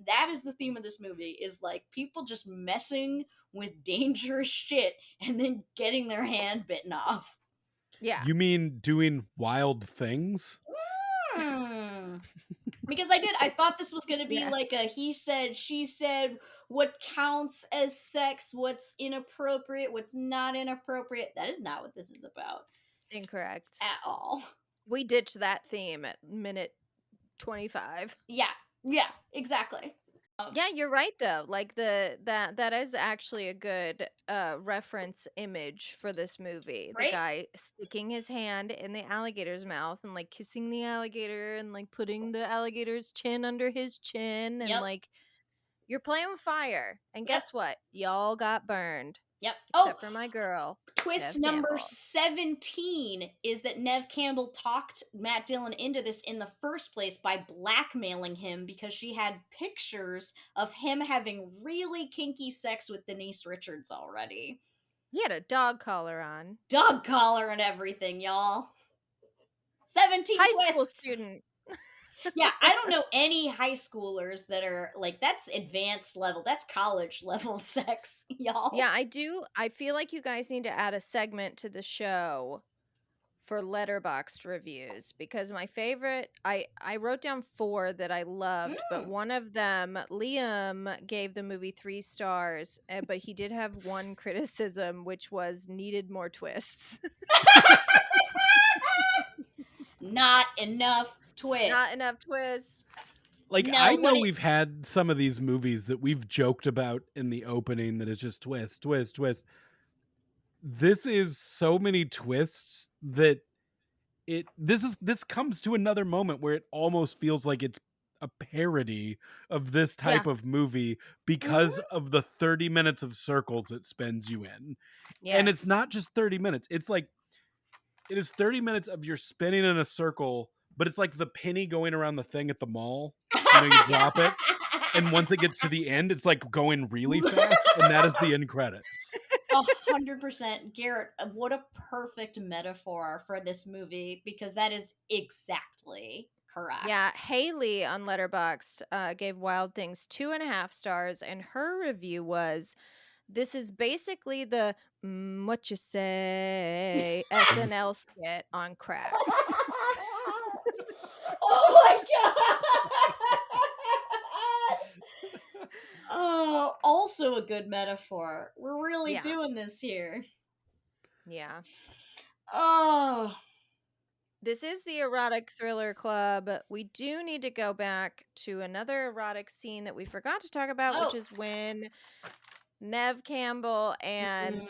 That is the theme of this movie, is like people just messing with dangerous shit and then getting their hand bitten off. Yeah. You mean doing wild things? Hmm. Because I thought this was going to be Yeah. like a he said, she said, what counts as sex, what's inappropriate, what's not inappropriate. That is not what this is about Incorrect. at all. We ditched that theme at minute 25. Yeah, exactly. Yeah, you're right though. Like that is actually a good reference image for this movie. The Right? guy sticking his hand in the alligator's mouth and like kissing the alligator and like putting the alligator's chin under his chin and Yep, like you're playing with fire. And yep, guess what? Y'all got burned. yep. Oh, Except for my girl, twist Nev number Campbell. 17 is that Nev Campbell talked Matt Dillon into this in the first place by blackmailing him because she had pictures of him having really kinky sex with Denise Richards already. He had a dog collar on. Dog collar and everything, y'all. 17 High twists. school student. Yeah, I don't know any high schoolers that are like, that's advanced level. That's college level sex, y'all. Yeah, I do. I feel like you guys need to add a segment to the show for letterboxed reviews because my favorite, I wrote down 4 that I loved, but one of them, Liam gave the movie 3 stars, but he did have one criticism, which was needed more twists. Not enough twists. Not enough twists. Like, No, I when know it- we've had some of these movies that we've joked about in the opening that is just twist, twist, twist. This is so many twists that this comes to another moment where it almost feels like it's a parody of this type of movie because of the 30 minutes of circles it spends you in. Yes. And it's not just 30 minutes. It's like it is 30 minutes of you're spinning in a circle, but it's like the penny going around the thing at the mall. You know, you drop it, and once it gets to the end, it's like going really fast, and that is the end credits. 100%. Garrett, what a perfect metaphor for this movie, because that is exactly correct. Yeah, Haley on Letterboxd gave Wild Things 2.5 stars, and her review was, "This is basically the what you say SNL skit on crack." Oh my god! Oh, also a good metaphor. We're really doing this here. Yeah. Oh. This is the Erotic Thriller Club. We do need to go back to another erotic scene that we forgot to talk about, which is when Nev Campbell and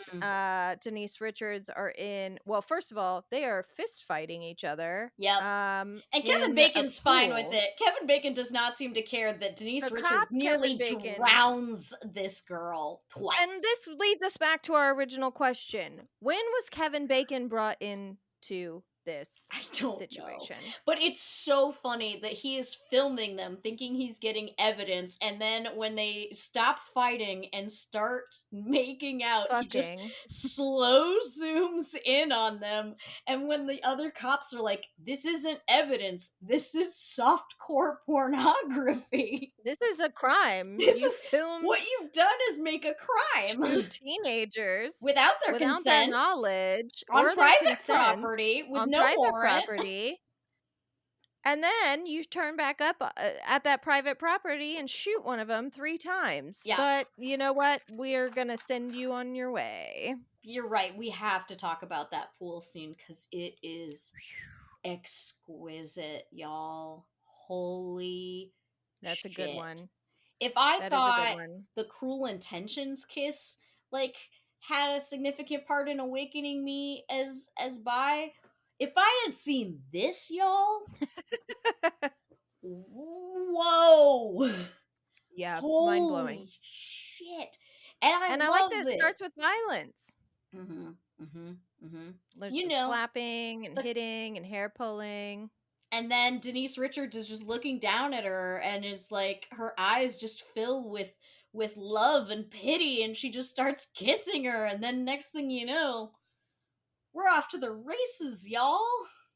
Denise Richards are in. Well, first of all, they are fist fighting each other. Yep. And Kevin Bacon's fine with it. Kevin Bacon does not seem to care that Denise Richards nearly drowns this girl twice. And this leads us back to our original question: when was Kevin Bacon brought into this situation? But it's so funny that he is filming them thinking he's getting evidence, and then when they stop fighting and start making out, he just slow zooms in on them, and when the other cops are like, this isn't evidence, this is softcore pornography, this is a crime, filmed what you've done is make a crime, 2 teenagers without their consent, their knowledge, on or private their consent, property with on no private warrant. property. And then you turn back up at that private property and shoot one of them 3 times. Yeah. But you know what? We're going to send you on your way. You're right. We have to talk about that pool scene because it is exquisite, y'all. Holy That's shit. a good one. If I thought the Cruel Intentions kiss like had a significant part in awakening me as bi, if I had seen this, y'all, whoa. Yeah, mind-blowing. Holy shit. And I And I like love that it it. starts with violence. There's You some know, slapping and the hitting and hair pulling. and then Denise Richards is just looking down at her and is like her eyes just fill with love and pity, and she just starts kissing her, and then next thing you know, we're off to the races, y'all.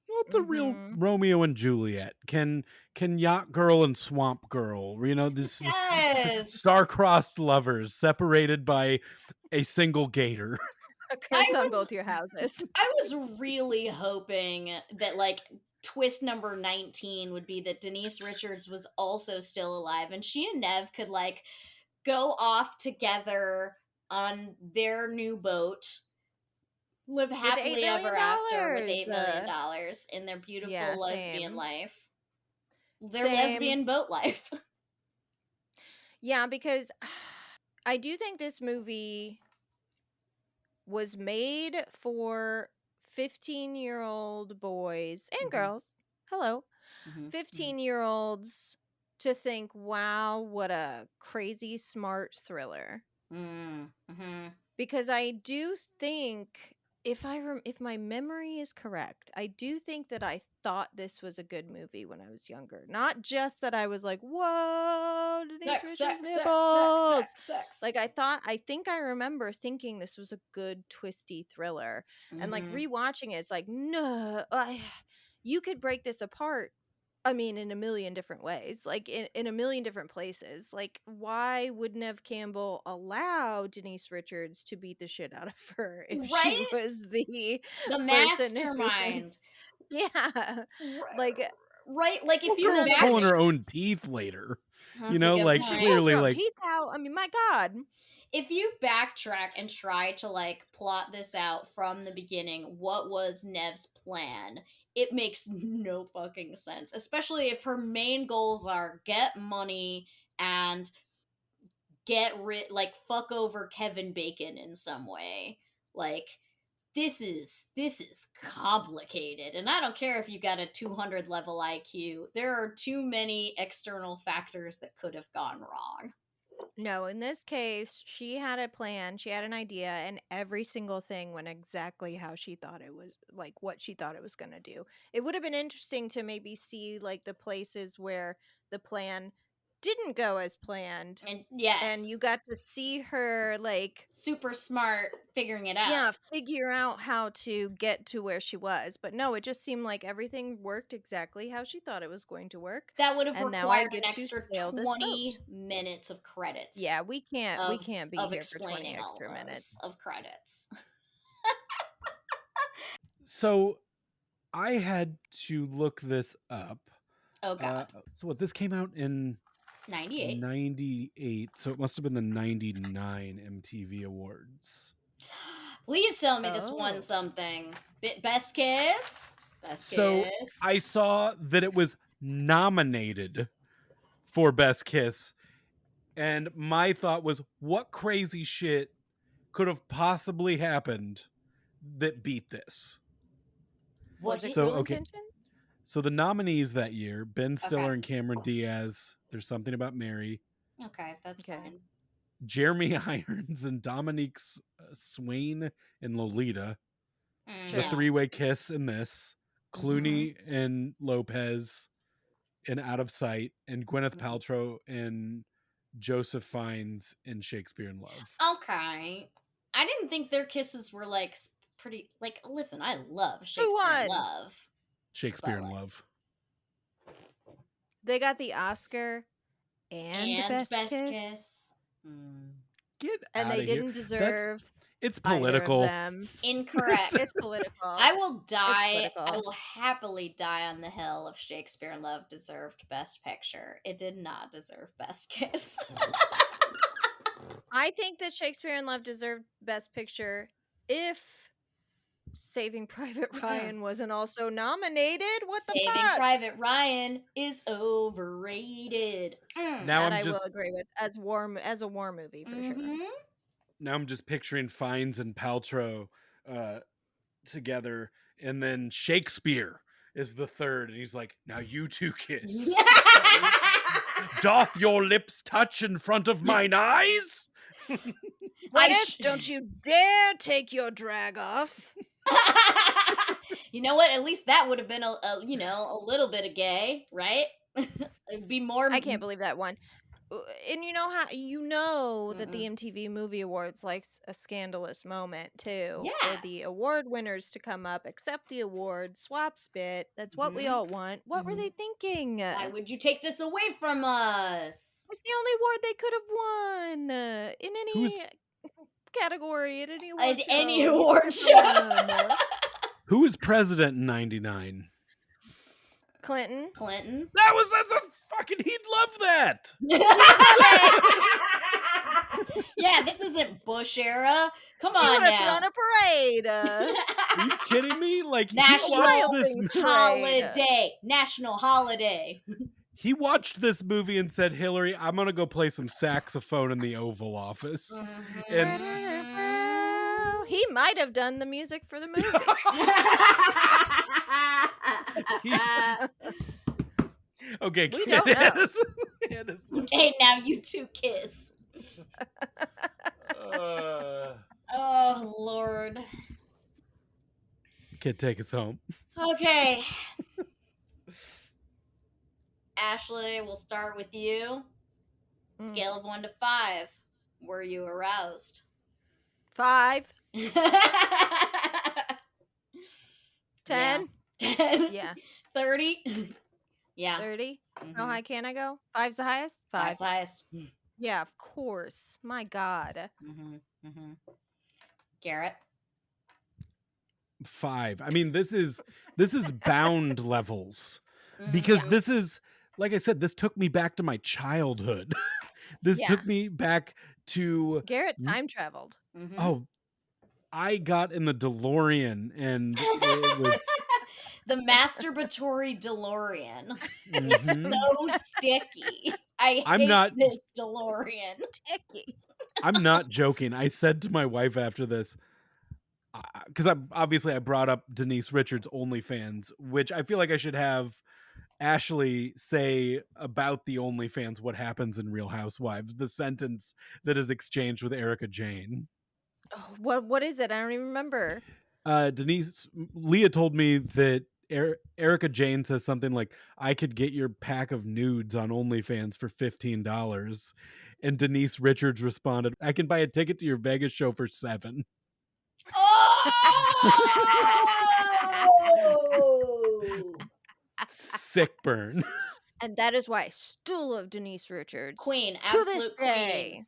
Well, it's a real Romeo and Juliet. Can Yacht Girl and Swamp Girl, this Yes. star-crossed lovers separated by a single gator. A curse on both your houses. I was really hoping that like twist number 19 would be that Denise Richards was also still alive and she and Nev could like go off together on their new boat, live With $8 happily million. ever after with $8 million in their beautiful Yeah, lesbian same. life. Their Same. lesbian boat life. Yeah, because I do think this movie was made for 15-year-old boys and girls. Hello. 15-year-olds to think, wow, what a crazy smart thriller. Because I do think, if my memory is correct, I do think that I thought this was a good movie when I was younger. Not just that I was like, whoa, Denise Richards nipples. Sex. Like I think I remember thinking this was a good twisty thriller. And like rewatching it, it's like, no, you could break this apart. I mean, in a million different ways, like in a million different places. Like, why would Nev Campbell allow Denise Richards to beat the shit out of her if she Right? was the The person who mastermind. yeah. Like, Right? Like if Well, you girl's back pulling her own teeth later. That's a good Like she point. pulls clearly her own like teeth out. I mean, my God. If you backtrack and try to like plot this out from the beginning, what was Nev's plan? It makes no fucking sense, especially if her main goals are get money and get rid, like fuck over Kevin Bacon in some way. Like this is complicated, and I don't care if you got a 200 level IQ. There are too many external factors that could have gone wrong. No, in this case, she had a plan, she had an idea, and every single thing went exactly how she thought it was, like what she thought it was going to do. It would have been interesting to maybe see like the places where the plan didn't go as planned. And yes, And you got to see her like super smart figuring it out. yeah, figure out how to get to where she was. But no, it just seemed like everything worked exactly how she thought it was going to work. That would have And now I required an get to extra sail this 20 boat. minutes of credits. Yeah, we can't be of here for 20 explaining all extra minutes. of credits. So I had to look this up. Oh god. So what, this came out in 98. 98, so it must have been the 99 MTV Awards. Please tell me this won something. Best kiss? Best So kiss. I saw that it was nominated for Best Kiss, and my thought was, what crazy shit could have possibly happened that beat this? Was it so Cruel okay Intentions? So the nominees that year: Ben Stiller and Cameron Diaz, There's Something About Mary. Okay, that's fine. Jeremy Irons and Dominique Swain in Lolita. The Three-Way Kiss in this. Clooney and Lopez in Out of Sight, and Gwyneth Paltrow and Joseph Fiennes in Shakespeare in Love. Okay. I didn't think their kisses were like pretty. Like, listen, I love Who Shakespeare in won? Love. Shakespeare in Love. They got the Oscar and Best Kiss. Get And out they of here. didn't deserve It's either of political. them. Incorrect. It's political. I will die. It's political. I will happily die on the hill of Shakespeare in Love deserved Best Picture. It did not deserve Best Kiss. I think that Shakespeare in Love deserved Best Picture if Saving Private Ryan wasn't also nominated. What the fuck? Saving Private Ryan is overrated. Now I will agree with as a war movie for sure. Now I'm just picturing Fiennes and Paltrow together, and then Shakespeare is the third, and he's like, "Now you two kiss." Doth your lips touch in front of mine eyes? Gwyneth, don't you dare take your drag off. You know what? At least that would have been a little bit of gay, right? It'd be more. I can't believe that one. And you know how that the Mm-mm. MTV Movie Awards likes a scandalous moment too for Yeah. the award winners to come up, accept the award, swap spit. That's what we Mhm. all want. What were they thinking? Why would you take this away from us? It's the only award they could have won in Who is any category at any At award show. any You award pick show. one. who was president in '99? Clinton. That's a fucking. He'd love that. Yeah, this isn't Bush era. Come He on would have now. thrown a parade. Are you kidding me? Like National Holiday. National holiday. He watched this movie and said, "Hillary, I'm gonna go play some saxophone in the Oval Office." And He might have done the music for the movie. Okay, We don't know. Okay, now you two kiss. Oh, Lord. Kid, take us home. Okay. Ashley, we'll start with you. Scale of 1 to 5. Were you aroused? 5. 10? 10. Yeah. 30? Yeah. 30. Mhm. How high can I go? 5's the highest? 5's the highest. Yeah, of course. My God. Garrett? 5. I mean, this is bound levels. Because this is, like I said, this took me back to my childhood. This took me back to Garrett time traveled. Oh, I got in the DeLorean and it was the masturbatory DeLorean. It's so sticky. I hate this DeLorean. Sticky. I'm not joking. I said to my wife after this, because I brought up Denise Richards' OnlyFans, which I feel like I should have Ashley say about the OnlyFans what happens in Real Housewives, the sentence that is exchanged with Erica Jane. Oh, what is it? I don't even remember. Leah told me that Erica Jane says something like, "I could get your pack of nudes on OnlyFans for $15." And Denise Richards responded, "I can buy a ticket to your Vegas show for $7." Oh! Sick burn. And that is why I still love Denise Richards. Queen, to this absolute day. queen.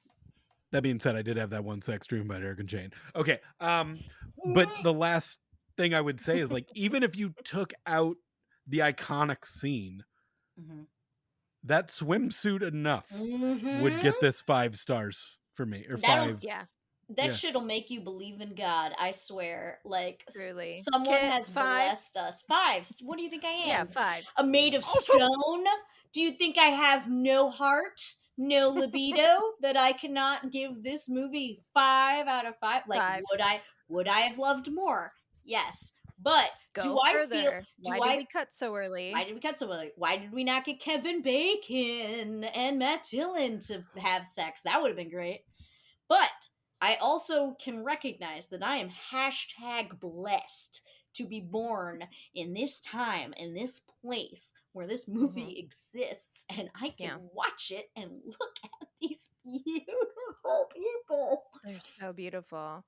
That being said, I did have that one sex dream about Eric and Jane. Okay. But the last thing I would say is, like, even if you took out the iconic scene, that swimsuit enough would get this 5 stars for me. Or 5. Yeah. That shit'll make you believe in God, I swear. Like, Truly. someone Kit, has 5? blessed us. 5. What do you think I am? Yeah, 5. A made of stone? Do you think I have no heart, no libido, that I cannot give this movie 5 out of 5? Like, 5. would I have loved more? Yes. But Go further. Why did we cut so early? Why did we cut so early? Why did we not get Kevin Bacon and Matt Dillon to have sex? That would have been great. But I also can recognize that I am #blessed to be born in this time, in this place where this movie exists, and I can watch it and look at these beautiful people. They're so beautiful.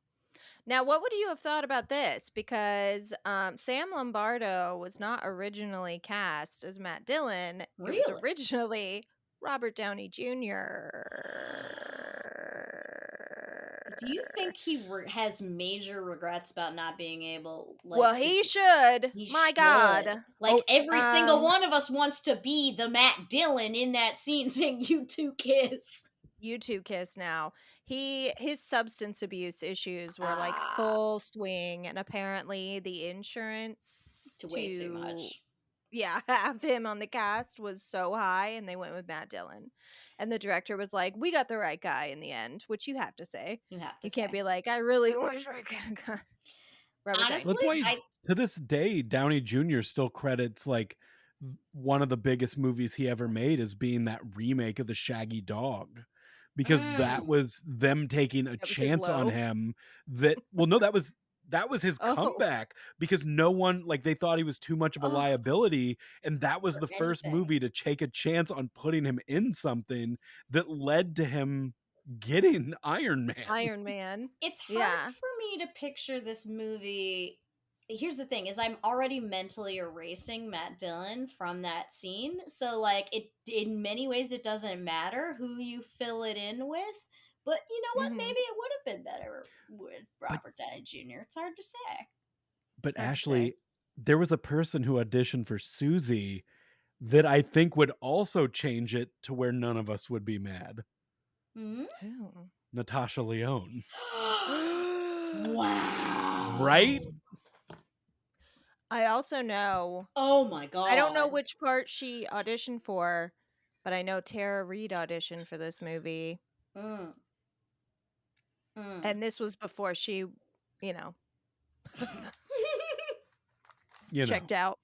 Now, what would you have thought about this? Because Sam Lombardo was not originally cast as Matt Dillon. Really? It was originally Robert Downey Jr. Do you think he has major regrets about not being able? Well, he should. My God. Like, every single one of us wants to be the Matt Dillon in that scene saying, "You two kiss." You two kiss now. His substance abuse issues were like full swing, and apparently the insurance to way too much. Yeah, have him on the cast was so high, and they went with Matt Dillon. And the director was like, "We got the right guy in the end," which you have to say. You can't be like, "I really wish I could have got Robert Honestly, That's why to this day Downey Jr. still credits like one of the biggest movies he ever made as being that remake of The Shaggy Dog, because that Mm. was them taking a That was his chance on low? him that well, no, that was his Oh. comeback because no one like they thought he was too much of a Oh, liability, and that was for the first anything. movie to take a chance on putting him in something that led to him getting Iron Man. Iron Man. It's hard Yeah. for me to picture this movie. Here's the thing: is I'm already mentally erasing Matt Dillon from that scene. So, like, it in many ways it doesn't matter who you fill it in with. But you know what? Mhm. Maybe it would have been better with But Robert Downey Jr. It's hard to say. but Hard to say. Ashley, there was a person who auditioned for Susie that I think would also change it to where none of us would be mad. Hmm? Who? Natasha Lyonne. Right? Wow. I also know Oh my I don't know god. which part she auditioned for, but I know Tara Reid auditioned for this movie, Mm, mm. and this was before she, you know, You know. checked out.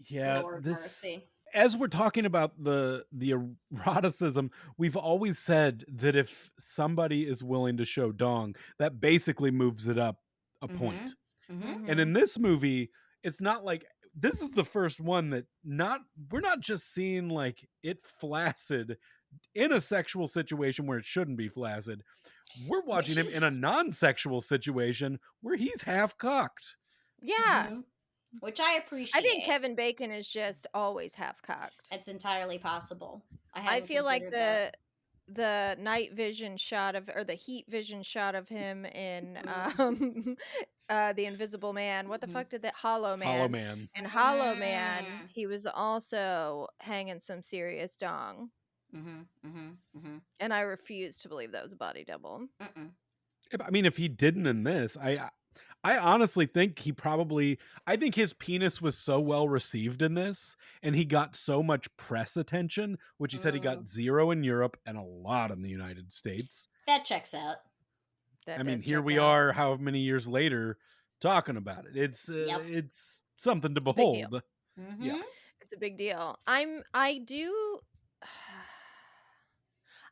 Yeah, Lord this mercy. as we're talking about the eroticism, we've always said that if somebody is willing to show dong, that basically moves it up a Mm-hmm. point. Mm-hmm. And in Mhm. this movie, it's not like this is the first one that not we're not just seeing like it flaccid in a sexual situation where it shouldn't be flaccid. We're watching Which him in a is non-sexual situation where he's half cocked. Yeah. Mhm. Which I I think appreciate. Kevin Bacon is just always half cocked. It's entirely possible. I I hadn't feel like considered that. the night vision shot of or the heat vision shot of him in Mm, The Invisible Man. What the mhm. fuck did that Hollow Hollow Man? Man. In Hollow Man, Mhm. he was also hanging some serious dong. Mhm. Mhm. Mhm. And I refuse to believe that was a body double. Mm-mm. I mean, if he didn't in this, I honestly think he probably I think his penis was so well received in this and he got so much press attention, which he said he Mm. got 0 in Europe and a lot in the United States. That checks out. That I mean, does here check we out. are how many years later talking about it. Yep. It's something to It's a big deal. behold. Yeah. Mhm. It's a big deal. I do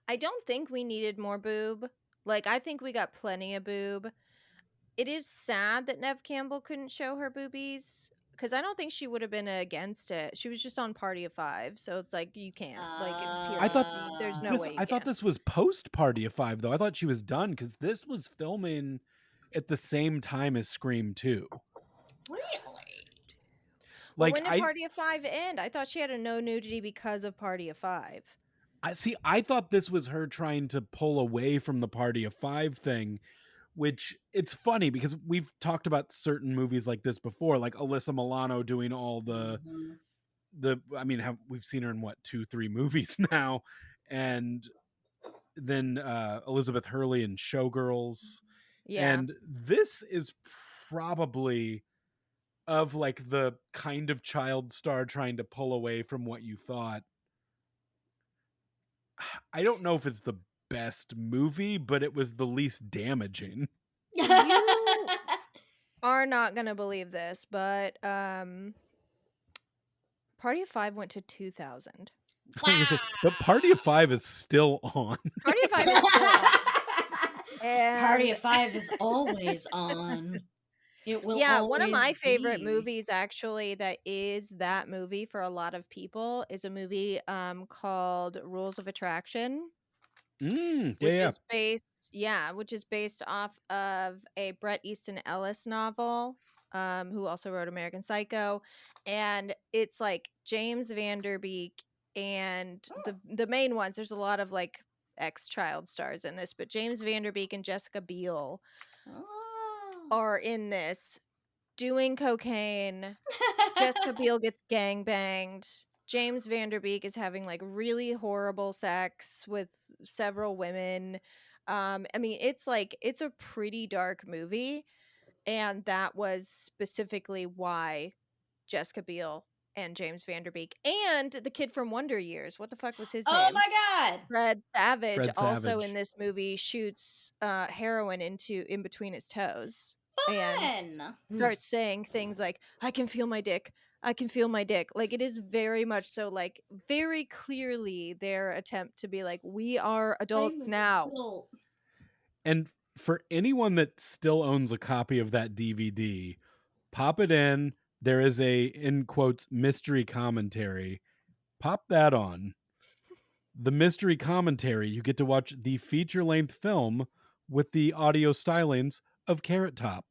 I don't think we needed more boob. Like I think we got plenty of boob. It is sad that Nev Campbell couldn't show her boobies because I don't think she would have been against it. She was just on Party of Five, so it's like you can't. Like I period. thought There's no way you I thought can. this was post Party of 5 though. I thought she was done cuz this was filming at the same time as Scream 2. Really? Well, Like when did Party of Five end? I thought she had a no nudity because of Party of Five. I see. I thought this was her trying to pull away from the Party of 5 thing, which it's funny because we've talked about certain movies like this before, like Alyssa Milano doing all Mhm. the I mean, have we've seen her in what 2, 3 movies now, and then Elizabeth Hurley in Showgirls, Yeah. and this is probably of like the kind of child star trying to pull away from what you thought. I don't know if it's the best movie, but it was the least damaging. You are not gonna believe this, but Party of Five went to 2000. I was gonna say, but Party of Wow. 5 is still on. Party of Five is still on. Party And of Five is always on. It will yeah, one of my always favorite be. movies actually that is that movie for a lot of people is a movie called Rules of Attraction, Yeah, which yeah. is based which is based off of a Bret Easton Ellis novel, who also wrote American Psycho. And it's like James Van Der Beek and Oh. the main ones, there's a lot of like ex-child stars in this, but James Van Der Beek and Jessica Biel Oh. are in this doing cocaine. Jessica Biel gets gang banged. James Van Der Beek is having like really horrible sex with several women. I mean, it's like it's a pretty dark movie, and that was specifically why Jessica Biel and James Van Der Beek and the kid from Wonder Years. What the fuck was his Oh name? my god. Fred Savage Fred also in Savage. this movie shoots heroin into in between his toes. and starts saying things like, I can feel my dick. I can feel my dick. Like, it is very much so, like, very clearly their attempt to be like, we are adults now. Adult. And for anyone that still owns a copy of that DVD, pop it in. There is a, in quotes, mystery commentary. Pop that on. The mystery commentary, you get to watch the feature-length film with the audio stylings of Carrot Top.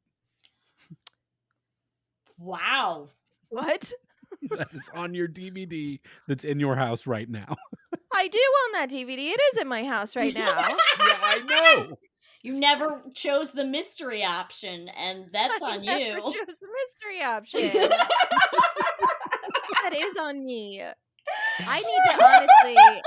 Wow. What? That is on your DVD that's in your house right now. I do own that DVD. It is in my house right now. Yeah, I know. You never chose the mystery option, and that's on I you. never chose the mystery option. That is on me. I need to honestly,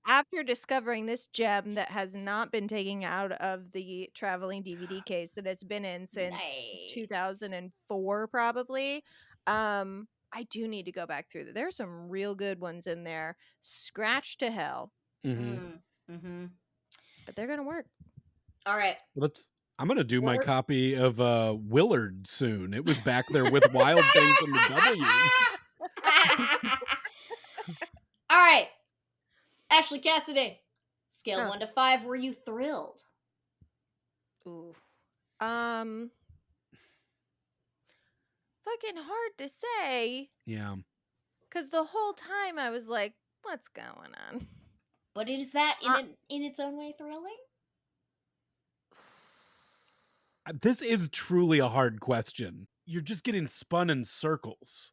after discovering this gem that has not been taken out of the traveling DVD case that it's been in since Nice. 2004 probably, I do need to go back through. There's some real good ones in there. Scratch to hell, but they're gonna work. All right. I'm gonna do my Willard? copy of Willard soon. It was back there with Wild Things and the W's. All right. Ashley Casseday. Scale Huh. 1 to 5. Were you thrilled? Ooh. Fucking hard to say. Yeah. Because the whole time I was like, what's going on? But is that in its own way thrilling? This is truly a hard question. You're just getting spun in circles.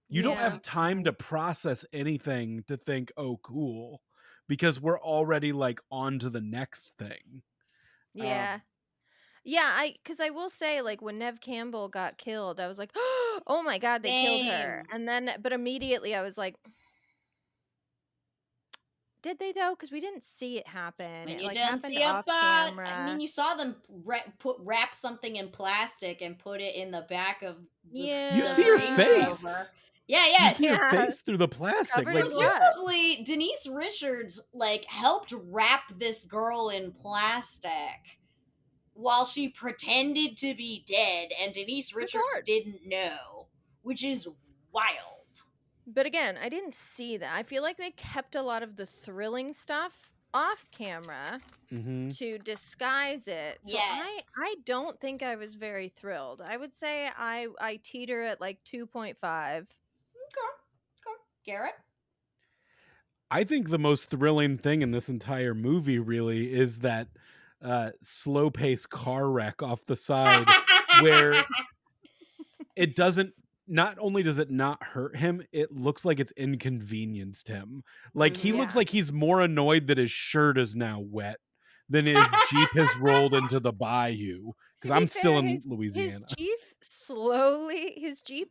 You don't have time to process anything to think, oh, cool, because we're already like on to the next thing. Yeah. Because I will say, like, when Nev Campbell got killed, I was like, oh my God, they killed her. Same. And then, but immediately I was like, did they though? Because we didn't see it happen. When It you like didn't happened see a off bot, camera. I mean, you saw them wrap something in plastic and put it in the back of the You see her Range face. Rover. Yeah. You see her face through the plastic. Covered Like, in blood. Presumably, Denise Richards like helped wrap this girl in plastic while she pretended to be dead, and Denise Richards hard. didn't know, which is wild. But again, I didn't see that. I feel like they kept a lot of the thrilling stuff off camera to disguise it. So Yes. I don't think I was very thrilled. I would say I teeter at like 2.5. Okay. Garrett? I think the most thrilling thing in this entire movie really is that slow pace car wreck off the side where it doesn't, not only does it not hurt him, it looks like it's inconvenienced him. Like he looks like he's more annoyed that his shirt is now wet than his Jeep has rolled into the bayou. Because I'm still in Louisiana. His Jeep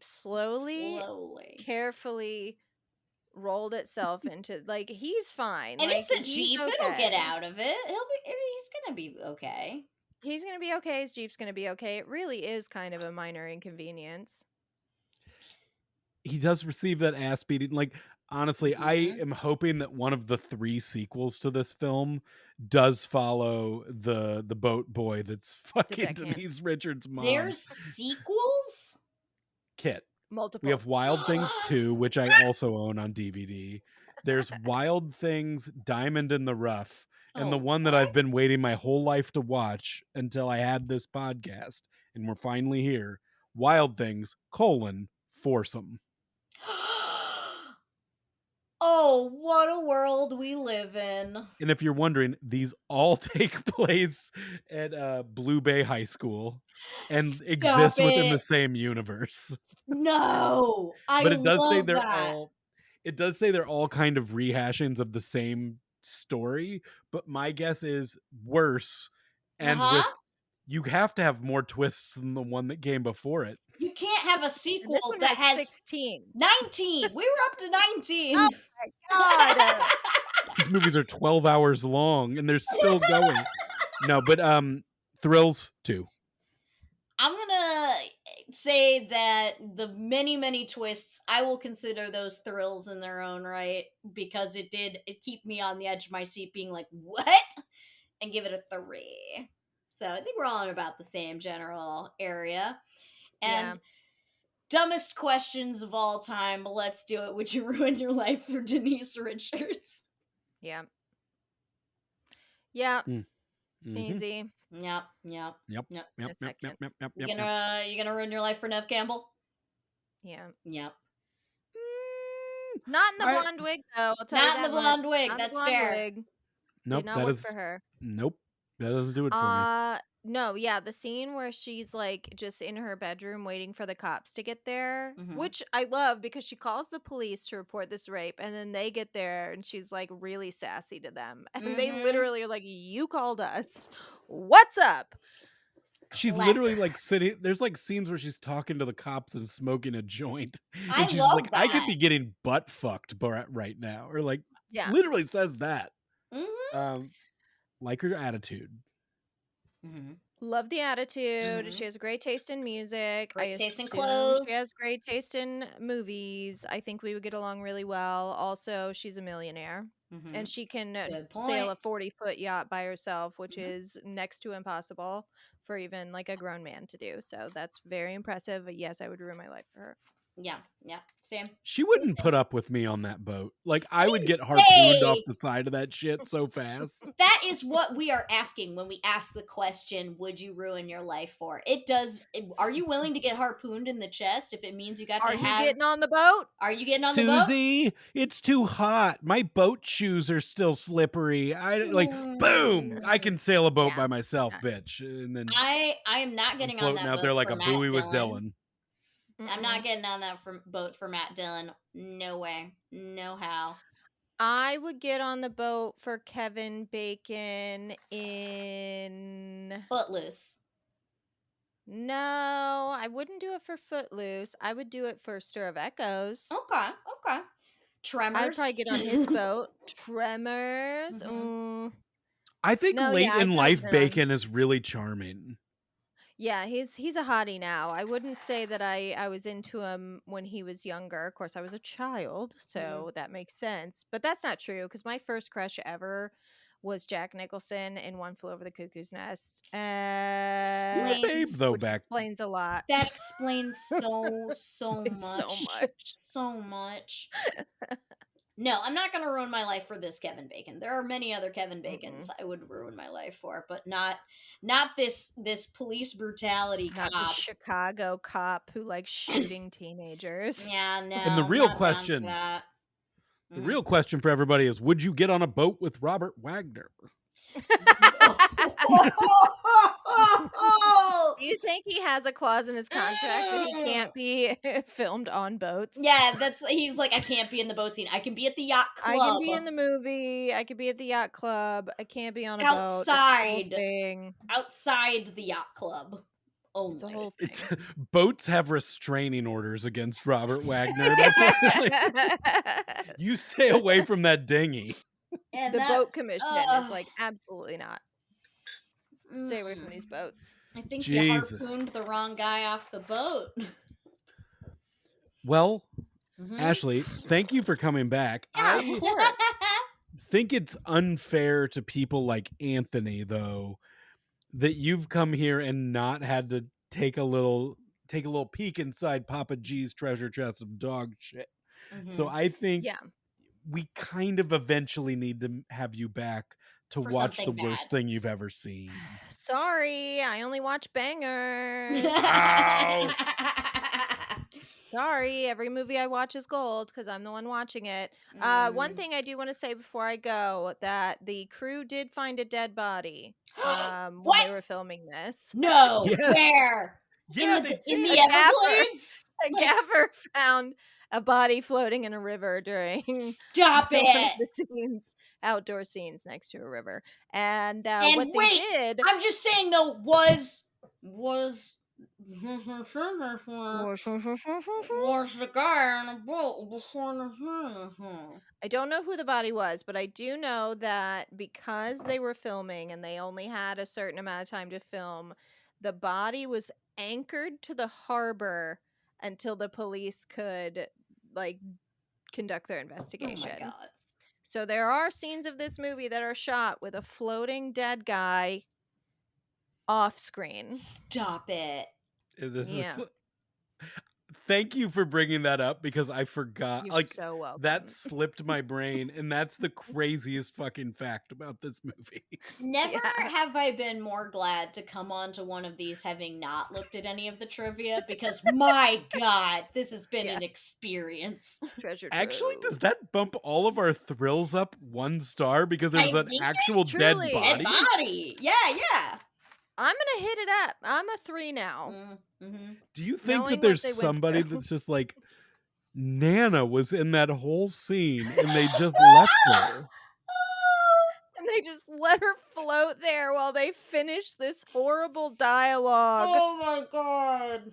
slowly, carefully rolled itself into, like, he's fine. And like, it's a he's Jeep. okay. It'll get out of it. He's gonna be okay. He's gonna be okay. His Jeep's gonna be okay. It really is kind of a minor inconvenience. He does receive that ass beating. Like, honestly, I am hoping that one of the 3 sequels to this film does follow the boat boy that's fucking Denise Richards' mom. There's sequels? Kit. Multiple. We have Wild Things 2, which I also own on DVD. There's Wild Things, Diamond in the Rough, and the one that I've been waiting my whole life to watch until I had this podcast, and we're finally here. Wild Things, Foursome. Oh, what a world we live in. And if you're wondering, these all take place at Blue Bay High School and exist within the same universe. No, but it does say they're all, it does say they're all kind of rehashings of the same story, but my guess is worse. And with, you have to have more twists than the one that came before it. You can't have a sequel that has 16. 19. We were up to 19. Oh my God. These movies are 12 hours long and they're still going. No, but Thrills 2. I'm gonna say that the many twists, I will consider those thrills in their own right, because it keep me on the edge of my seat being like, what? And give it a 3. So I think we're all in about the same general area. Yeah. And dumbest questions of all time. Let's do it. Would you ruin your life for Denise Richards? Yeah. Yeah. Mm. Mhm. Easy. Yep, yep, Yep. yep. Yep. A Yep. Yep. second. Yep. Yep. You Yep. Yep. gonna ruin your life for Nev Campbell? Yeah. Yep. Mm, Not in the I blonde wig, though. I'll tell you Not in the that much. blonde wig. Not in the That's blonde fair. wig. Did nope. not That work for is her. nope. That doesn't do it for me. No, yeah, the scene where she's like just in her bedroom waiting for the cops to get there, Mhm. which I love because she calls the police to report this rape, and then they get there and she's like really sassy to them. And they Mhm. literally are like, "You called us. What's up?" She's Classic. literally like sitting. There's like scenes where she's talking to the cops and smoking a joint, I and she's like, love "I could that. be getting butt fucked right now," or like Yeah. literally says that. Mhm. Um, like her attitude. Mhm. Love the attitude. Mhm. She has great taste in music. I Great taste in assume she has clothes. great taste in movies. I think we would get along really well. Also, she's a millionaire and Mhm. she can Good sail point. a 40-foot yacht by herself, which Mhm. is next to impossible for even like a grown man to do. So that's very impressive. Yes, I would ruin my life for her. Yeah, yeah. Same. She Same, wouldn't same. put up with me on that boat. Like I I would didn't get harpooned off say the side of that shit so fast. that is what we are asking when we ask the question, would you ruin your life for? It does. Are you willing to get harpooned in the chest if it means you got Are to you have. getting on the boat? Are you getting on the boat? Susie, it's too hot. My boat shoes are still slippery. I like boom. I Mm. can sail a boat Yeah. by myself, Yeah. bitch. And then I am not I'm getting on floating that out there boat like for a Matt buoy with Dillon. Dylan. I'm Mm-mm. not getting on that boat for Matt Dillon. No way. No how. I would get on the boat for Kevin Bacon in. Footloose. No, I wouldn't do it for Footloose. I would do it for Stir of Echoes. Okay. Okay. I would probably Tremors. get on his boat. Tremors. Hmm. I think No, yeah, late I'd in probably life get on. Bacon is really charming. Yeah, he's a hottie now. I wouldn't say that I was into him when he was younger. Of course, I was a child, Hmm. so that makes sense. But that's not true because my first crush ever was Jack Nicholson in One Flew Over the Cuckoo's Nest, He was a babe Explains. though which back. explains a lot. That explains so Explains so much. much. So much. No, I'm not going to ruin my life for this Kevin Bacon. There are many other Kevin Bacons Mm-mm. I would ruin my life for, but not this police brutality Not the cop. Chicago cop who likes shooting teenagers. Yeah, And no, not down for that. the Mm. real question for everybody is would you get on a boat with Robert Wagner? Do you think he has a clause in his contract that he Mm. can't be filmed on boats? Yeah, he's like, I can't be in the boat scene. I can be at the yacht I can club be in the movie. I could be at the yacht club. I can't be on a boat. It's a whole outside, thing. outside the yacht club It's a only. whole It's thing. boats have restraining orders against Robert Wagner. That's why like, you stay away from that dinghy. And The that, boat commission is like, absolutely not. Stay away from these mm, boats. I think you Jesus. harpooned the wrong guy off the boat. Well, Hmm. Ashley, thank you for coming back. Yeah, of I course. think it's unfair to people like Anthony though that you've come here and not had to take a little peek inside Papa G's treasure chest of dog shit. So Hmm. I think Yeah. we kind of eventually need to have you back to For watch the something worst bad. thing you've ever seen. Sorry, I only watch bangers. Ow! Sorry, every movie I watch is gold because I'm the one watching it. One Mm. thing I do want to say before I go that the crew did find a dead body when What? they were filming this. No. Yes. Where? Yeah, they In A the did. gaffer, Everglades? a Like, gaffer found a body floating in a river during stop one of it. the scenes, outdoor scenes next to a river. And And what they wait, did I'm just saying though, was was the guy on a boat before the I don't know who the body was, but I do know that because they were filming and they only had a certain amount of time to film, the body was anchored to the harbor until the police could like conduct their Oh my investigation. god. So there are scenes of this movie that are shot with a floating dead guy off screen. Stop it. This Yeah. is Thank you for bringing that up because I forgot. You're Like, so welcome. that slipped my brain, and that's the craziest fucking fact about this movie. Never Yeah. have I been more glad to come on to one of these having not looked at any of the trivia because my god, this has been Yeah. an experience. Treasure Actually, does trove. that bump all of our thrills up 1 star because I there's an think actual truly. dead Dead body? body. Yeah. I'm gonna hit it up. I'm a 3 now. Mm-hmm. Do you think Knowing that what there's they went somebody through. that's just like, Nana was in that whole scene and they just left her? And they just let her float there while they finish this horrible dialogue. Oh my god.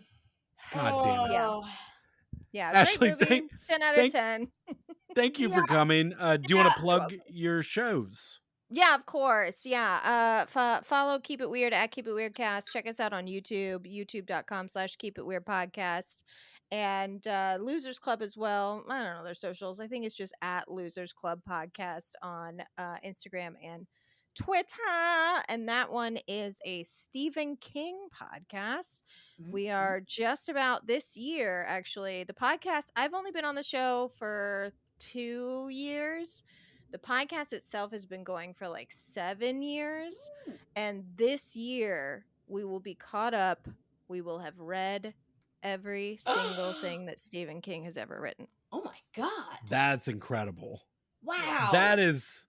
God damn it. Yeah. Yeah, Ashley, great movie. 10 out of 10. thank you for Yeah. coming. Do you want to Yeah, you're plug welcome. your shows? Yeah, of course. Yeah. Follow Keep It Weird at Keep It Weirdcast. Check us out on YouTube, youtube.com/Keep It Weird Podcast. And Losers Club as well. I don't know their socials. I think it's just at Losers Club Podcast on Instagram and Twitter. And that one is a Stephen King podcast. We are just about this year, actually. The podcast, I've only been on the show for 2 years. The podcast itself has been going for like 7 years. And this year, we will be caught up. We will have read every single thing that Stephen King has ever written. Oh my god. That's incredible. Wow. That is.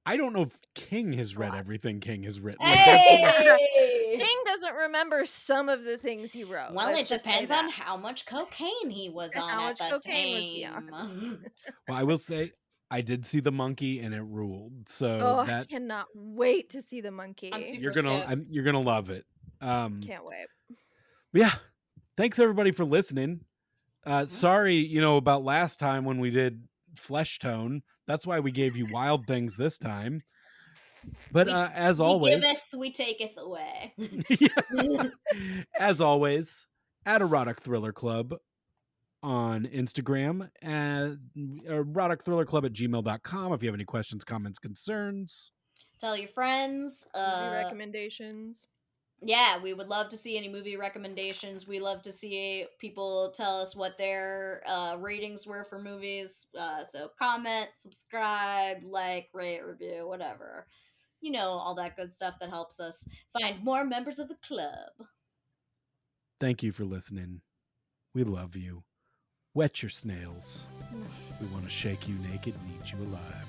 I don't know if King has read everything King has written. Hey! King doesn't remember some of the things he wrote. Well, Let's it just say depends that. on how much cocaine he was And on how at much the cocaine was he time. Well, I will say I did see the monkey and it ruled. So Oh, I that cannot wait to see the monkey. I'm super you're stoked. gonna love it. Can't wait. Yeah. Thanks everybody for listening. Sorry, about last time when we did Flesh Tone. That's why we gave you Wild Things this time. But as always, giveth, we taketh away. As always, at Erotic Thriller Club on Instagram, and eroticthrillerclub@gmail.com if you have any questions, comments, concerns. Tell your friends. Movie recommendations. Yeah, we would love to see any movie recommendations. We love to see people tell us what their ratings were for movies. So comment, subscribe, like, rate, review, whatever. All that good stuff that helps us find more members of the club. Thank you for listening. We love you. Wet your snails. We want to shake you naked and eat you alive.